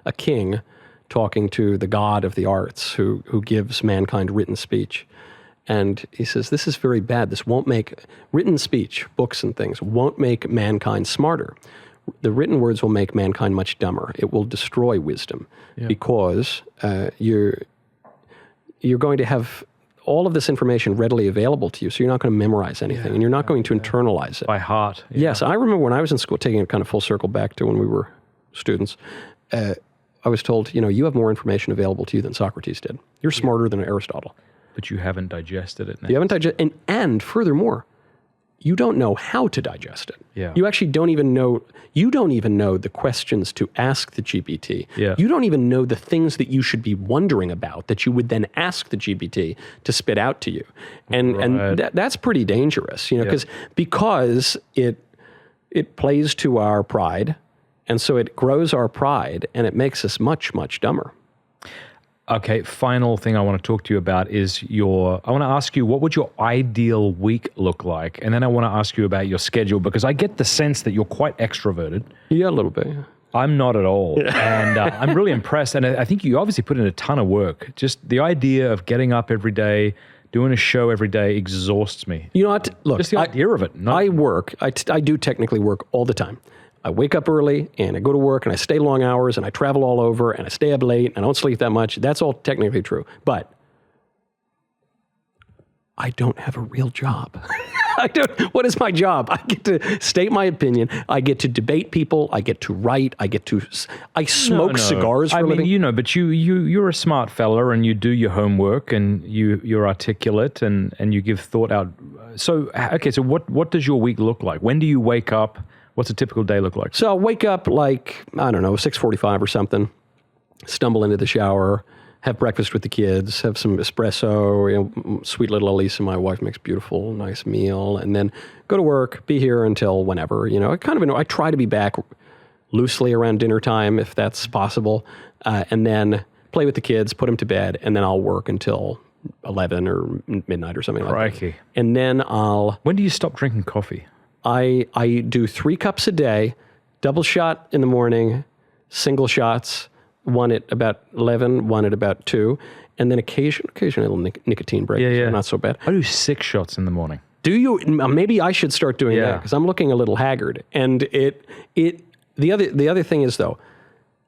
Speaker 2: a king talking to the god of the arts who gives mankind written speech. And he says, this is very bad. This won't make written speech, books and things, won't make mankind smarter. The written words will make mankind much dumber. It will destroy wisdom because you're going to have all of this information readily available to you, so you're not going to memorize anything, and you're not going to internalize it.
Speaker 1: By heart.
Speaker 2: Yes, I remember when I was in school, taking it kind of full circle back to when we were students, I was told, you have more information available to you than Socrates did. You're smarter than Aristotle.
Speaker 1: But you haven't digested it now.
Speaker 2: You haven't digested, and furthermore, you don't know how to digest it.
Speaker 1: Yeah.
Speaker 2: You actually don't even know the questions to ask the GPT.
Speaker 1: Yeah.
Speaker 2: You don't even know the things that you should be wondering about that you would then ask the GPT to spit out to you. And that's pretty dangerous, because it plays to our pride, and so it grows our pride, and it makes us much, much dumber.
Speaker 1: Okay, final thing I want to talk to you about is I want to ask you, what would your ideal week look like? And then I want to ask you about your schedule, because I get the sense that you're quite extroverted.
Speaker 2: Yeah, a little bit. Yeah.
Speaker 1: I'm not at all. And I'm really impressed. And I think you obviously put in a ton of work. Just the idea of getting up every day, doing a show every day exhausts me.
Speaker 2: You know what? Look,
Speaker 1: Just the idea of it.
Speaker 2: I work. I do technically work all the time. I wake up early and I go to work and I stay long hours and I travel all over and I stay up late and I don't sleep that much. That's all technically true. But I don't have a real job. What is my job? I get to state my opinion. I get to debate people. I get to write. I smoke cigars for a living.
Speaker 1: But you're a smart fella and you do your homework and you're articulate and you give thought out. So, okay, so what does your week look like? When do you wake up? What's a typical day look like?
Speaker 2: So I'll wake up like, I don't know, 6:45 or something, stumble into the shower, have breakfast with the kids, have some espresso, sweet little Elisa, my wife, makes beautiful, nice meal, and then go to work, be here until whenever, I try to be back loosely around dinner time if that's possible, and then play with the kids, put them to bed, and then I'll work until 11 or midnight or something like that. And then
Speaker 1: When do you stop drinking coffee?
Speaker 2: I do 3 cups a day, double shot in the morning, single shots, one at about 11, one at about 2, and then occasionally a little nicotine break.
Speaker 1: Yeah.
Speaker 2: So not so bad.
Speaker 1: I do 6 shots in the morning.
Speaker 2: Do you? Maybe I should start doing that because I'm looking a little haggard. And the other thing is though,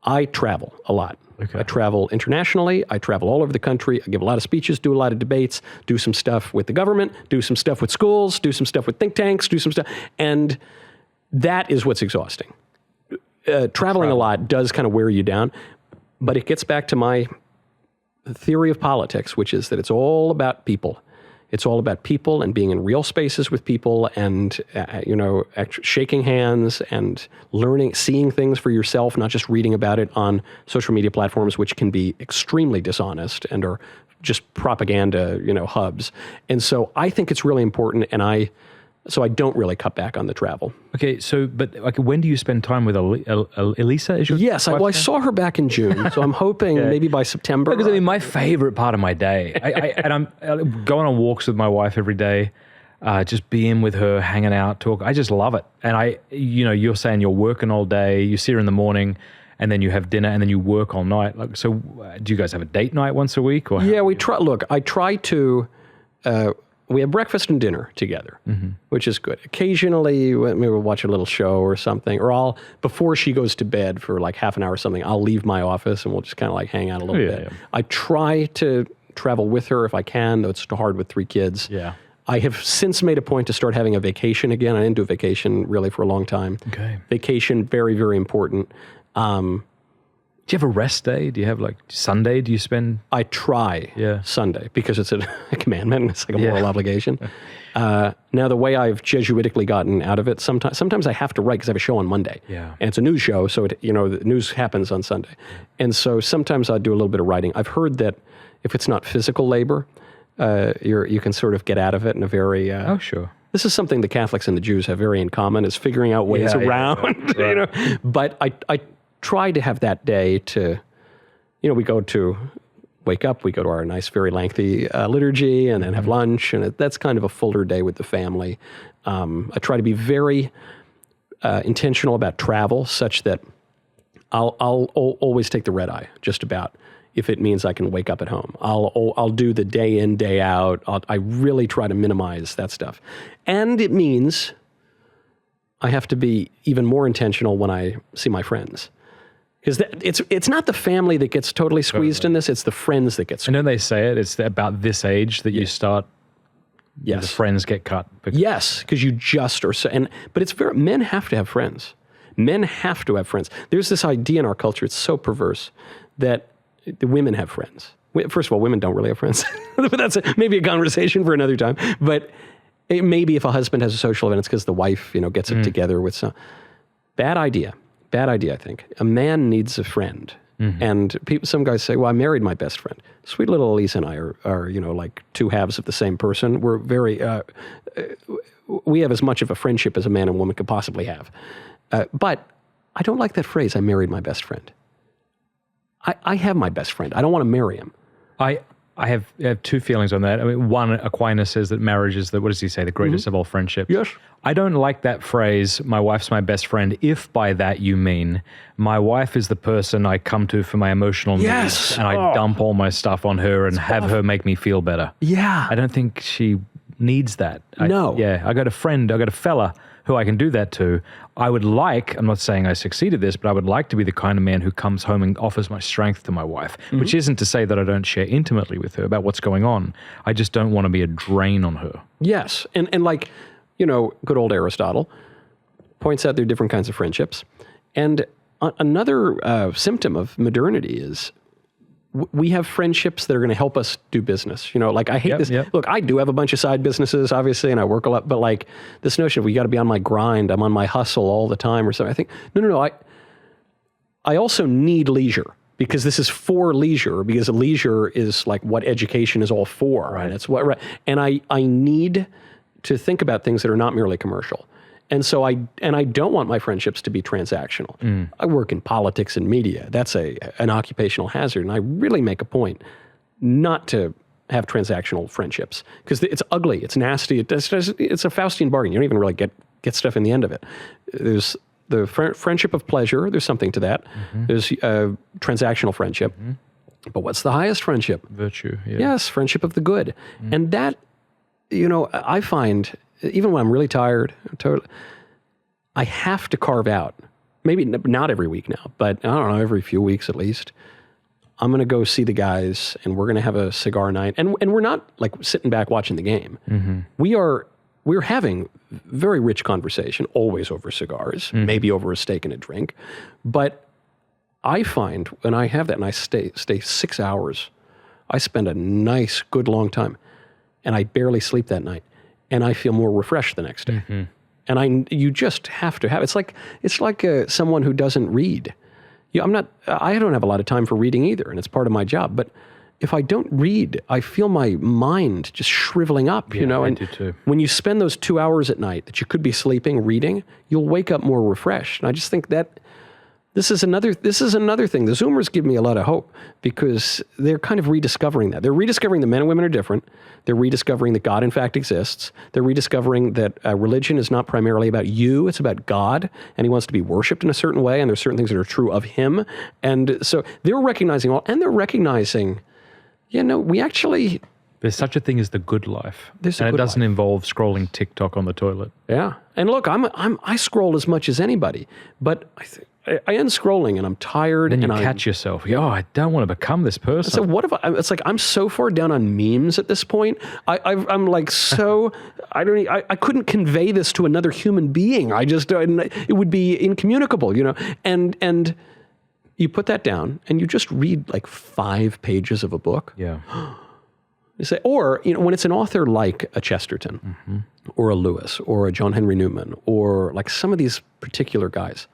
Speaker 2: I travel a lot.
Speaker 1: Okay.
Speaker 2: I travel internationally. I travel all over the country. I give a lot of speeches, do a lot of debates, do some stuff with the government, do some stuff with schools, do some stuff with think tanks, do some stuff. And that is what's exhausting. Traveling a lot does kind of wear you down, but it gets back to my theory of politics, which is that it's all about people. It's all about people and being in real spaces with people and, shaking hands and learning, seeing things for yourself, not just reading about it on social media platforms, which can be extremely dishonest and are just propaganda, hubs. And so I think it's really important, and so I don't really cut back on the travel.
Speaker 1: Okay, but when do you spend time with Elisa?
Speaker 2: Yes, I saw her back in June, so I'm hoping maybe by September.
Speaker 1: Because my favorite part of my day, I'm going on walks with my wife every day, just being with her, hanging out, talk. I just love it. And you're saying you're working all day, you see her in the morning, and then you have dinner, and then you work all night. So, do you guys have a date night once a week? Or
Speaker 2: we try. Look, I try to. We have breakfast and dinner together, which is good. Occasionally, maybe we'll watch a little show or something, or before she goes to bed for like half an hour or something, I'll leave my office and we'll just kind of like hang out a little bit. Yeah. I try to travel with her if I can, though it's hard with 3 kids.
Speaker 1: Yeah.
Speaker 2: I have since made a point to start having a vacation again. I didn't do a vacation really for a long time.
Speaker 1: Okay.
Speaker 2: Vacation, very, very important.
Speaker 1: Do you have a rest day? Do you have Sunday? Do you spend?
Speaker 2: I try Sunday because it's a commandment. It's like a moral obligation. Now, the way I've Jesuitically gotten out of it, sometimes I have to write because I have a show on Monday.
Speaker 1: Yeah.
Speaker 2: And it's a news show, so the news happens on Sunday. And so sometimes I do a little bit of writing. I've heard that if it's not physical labor, you can sort of get out of it in a very...
Speaker 1: sure.
Speaker 2: This is something the Catholics and the Jews have very in common, is figuring out ways around.
Speaker 1: Right.
Speaker 2: But I try to have that day to, we wake up, we go to our nice, very lengthy liturgy and then have lunch. And that's kind of a fuller day with the family. I try to be very intentional about travel such that I'll always take the red eye, just about, if it means I can wake up at home. I'll do the day in, day out. I really try to minimize that stuff. And it means I have to be even more intentional when I see my friends. Because it's not the family that gets totally squeezed in this, it's the friends that get squeezed.
Speaker 1: I know they say it's about this age that you start, the friends get cut.
Speaker 2: Yes, because you just are but it's men have to have friends. Men have to have friends. There's this idea in our culture, it's so perverse, that the women have friends. First of all, women don't really have friends. But that's maybe a conversation for another time. But maybe if a husband has a social event, it's because the wife, gets it together with some... Bad idea, I think. A man needs a friend. And some guys say, well, I married my best friend. Sweet little Elise and I are like 2 halves of the same person. We're very... we have as much of a friendship as a man and woman could possibly have. But I don't like that phrase, I married my best friend. I have my best friend. I don't want to marry him.
Speaker 1: I I have two feelings on that. I mean, one, Aquinas says that marriage is what does he say, the greatest of all friendships?
Speaker 2: Yes.
Speaker 1: I don't like that phrase, my wife's my best friend, if by that you mean my wife is the person I come to for my emotional needs, and I dump all my stuff on her and have her make me feel better.
Speaker 2: Yeah.
Speaker 1: I don't think she needs that.
Speaker 2: No.
Speaker 1: I got a friend, I got a fella who I can do that to. I would like, I'm not saying I succeeded this, but I would like to be the kind of man who comes home and offers my strength to my wife, which isn't to say that I don't share intimately with her about what's going on. I just don't want to be a drain on her.
Speaker 2: Yes. And like, good old Aristotle points out there are different kinds of friendships. And another symptom of modernity is we have friendships that are going to help us do business. Like I hate this. Yep. Look, I do have a bunch of side businesses, obviously, and I work a lot, but like this notion of we got to be on my grind, I'm on my hustle all the time or something. I think, no. I also need leisure because this is for leisure, because leisure is like what education is all for.
Speaker 1: Right.
Speaker 2: It's what, and I need to think about things that are not merely commercial. And so I don't want my friendships to be transactional. I work in politics and media. That's an occupational hazard. And I really make a point not to have transactional friendships because it's ugly. It's nasty. It's a Faustian bargain. You don't even really get stuff in the end of it. There's the friendship of pleasure. There's something to that. There's transactional friendship. But what's the highest friendship?
Speaker 1: Virtue. Yeah.
Speaker 2: Yes, friendship of the good. And that, I find, even when I'm really tired, I have to carve out, maybe not every week now, but I don't know, every few weeks at least, I'm going to go see the guys and we're going to have a cigar night. And we're not like sitting back watching the game. We're having very rich conversation, always over cigars, maybe over a steak and a drink. But I find when I have that and I stay 6 hours, I spend a nice, good long time. And I barely sleep that night, and I feel more refreshed the next day. And you just have to have. It's like someone who doesn't read. I don't have a lot of time for reading either, and it's part of my job. But if I don't read, I feel my mind just shriveling up.
Speaker 1: Yeah, I
Speaker 2: and
Speaker 1: do too.
Speaker 2: When you spend those 2 hours at night that you could be sleeping, reading, you'll wake up more refreshed. And I just think that. This is another thing. The Zoomers give me a lot of hope because they're kind of rediscovering that. They're rediscovering that men and women are different. They're rediscovering that God, in fact, exists. They're rediscovering that religion is not primarily about you. It's about God, and he wants to be worshipped in a certain way, and there's certain things that are true of him. And so they're recognizing they're recognizing, we actually...
Speaker 1: There's such a thing as the good life.
Speaker 2: There's
Speaker 1: and it doesn't involve scrolling TikTok on the toilet.
Speaker 2: Yeah. And look, I scroll as much as anybody, but I end scrolling and I'm tired.
Speaker 1: Then you
Speaker 2: and
Speaker 1: catch yourself. I don't want to become this person.
Speaker 2: So what if it's like I'm so far down on memes at this point. I'm like so I couldn't convey this to another human being. It would be incommunicable, And you put that down and you just read like 5 pages of a book.
Speaker 1: Yeah.
Speaker 2: You say, or when it's an author like a Chesterton, or a Lewis, or a John Henry Newman, or like some of these particular guys.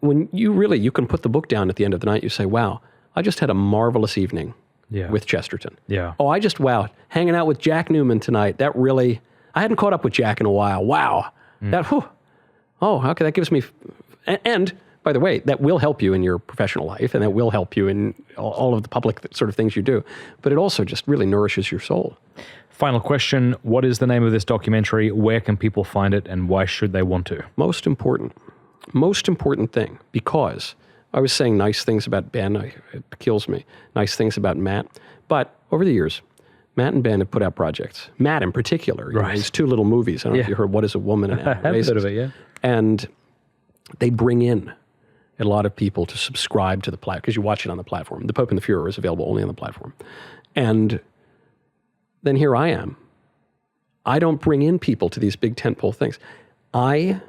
Speaker 2: When you can put the book down at the end of the night, you say, wow, I just had a marvelous evening with Chesterton.
Speaker 1: Yeah.
Speaker 2: Oh, hanging out with Jack Newman tonight. That really, I hadn't caught up with Jack in a while. Wow. Okay, that gives me, and by the way, that will help you in your professional life, and that will help you in all of the public sort of things you do. But it also just really nourishes your soul.
Speaker 1: Final question. What is the name of this documentary? Where can people find it, and why should they want to?
Speaker 2: Most important thing, because I was saying nice things about Ben, it kills me, nice things about Matt, but over the years, Matt and Ben have put out projects. Matt in particular, these 2 little movies. I don't know if you heard What is a Woman and
Speaker 1: I've heard of it, yeah.
Speaker 2: And they bring in a lot of people to subscribe to the platform, because you watch it on the platform. The Pope and the Fuhrer is available only on the platform. And then here I am. I don't bring in people to these big tentpole things. I,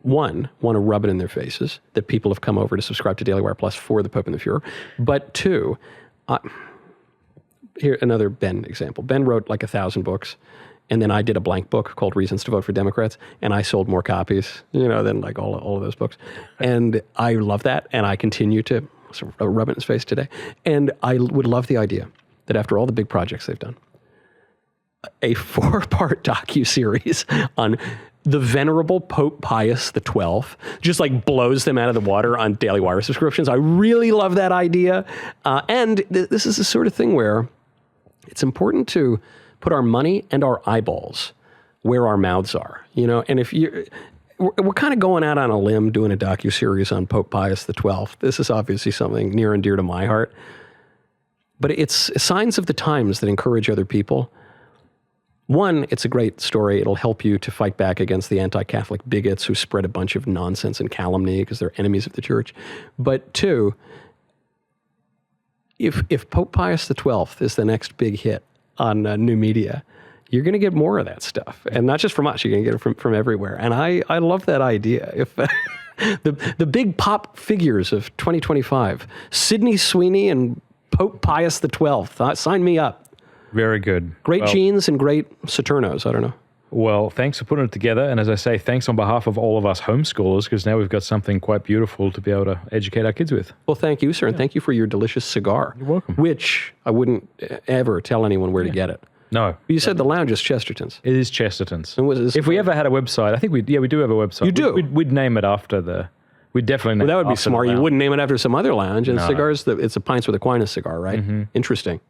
Speaker 2: one, want to rub it in their faces that people have come over to subscribe to Daily Wire Plus for the Pope and the Fuhrer. But 2, here, another Ben example. Ben wrote like 1,000 books. And then I did a blank book called Reasons to Vote for Democrats, and I sold more copies, than like all of those books. And I love that, and I continue to sort of rub it in his face today. And I would love the idea that after all the big projects they've done, a 4-part docuseries on the venerable Pope Pius XII just like blows them out of the water on Daily Wire subscriptions. I really love that idea. And this is the sort of thing where it's important to put our money and our eyeballs where our mouths are, and if we're kind of going out on a limb doing a docuseries on Pope Pius XII. This is obviously something near and dear to my heart, but it's signs of the times that encourage other people. One, it's a great story. It'll help you to fight back against the anti-Catholic bigots who spread a bunch of nonsense and calumny because they're enemies of the church. But two, if Pope Pius XII is the next big hit on new media, you're going to get more of that stuff. And not just from us, you're going to get it from everywhere. And I love that idea. If the big pop figures of 2025, Sydney Sweeney and Pope Pius XII, sign me up.
Speaker 1: Very good.
Speaker 2: Great genes and great Saturnos. I don't know.
Speaker 1: Well, thanks for putting it together. And as I say, thanks on behalf of all of us homeschoolers, because now we've got something quite beautiful to be able to educate our kids with.
Speaker 2: Well, thank you, sir. And thank you for your delicious cigar.
Speaker 1: You're welcome.
Speaker 2: Which I wouldn't ever tell anyone where to get it.
Speaker 1: No.
Speaker 2: You said the lounge is Chesterton's.
Speaker 1: It is Chesterton's.
Speaker 2: And what is this?
Speaker 1: If we ever had a website, I think we do have a website.
Speaker 2: You do?
Speaker 1: We'd name it after the... We'd definitely name
Speaker 2: Well, that would be
Speaker 1: after the
Speaker 2: smart. You
Speaker 1: lounge.
Speaker 2: wouldn't name it after some other lounge. And cigars, it's a Pints with Aquinas cigar, right?
Speaker 1: Mm-hmm.
Speaker 2: Interesting.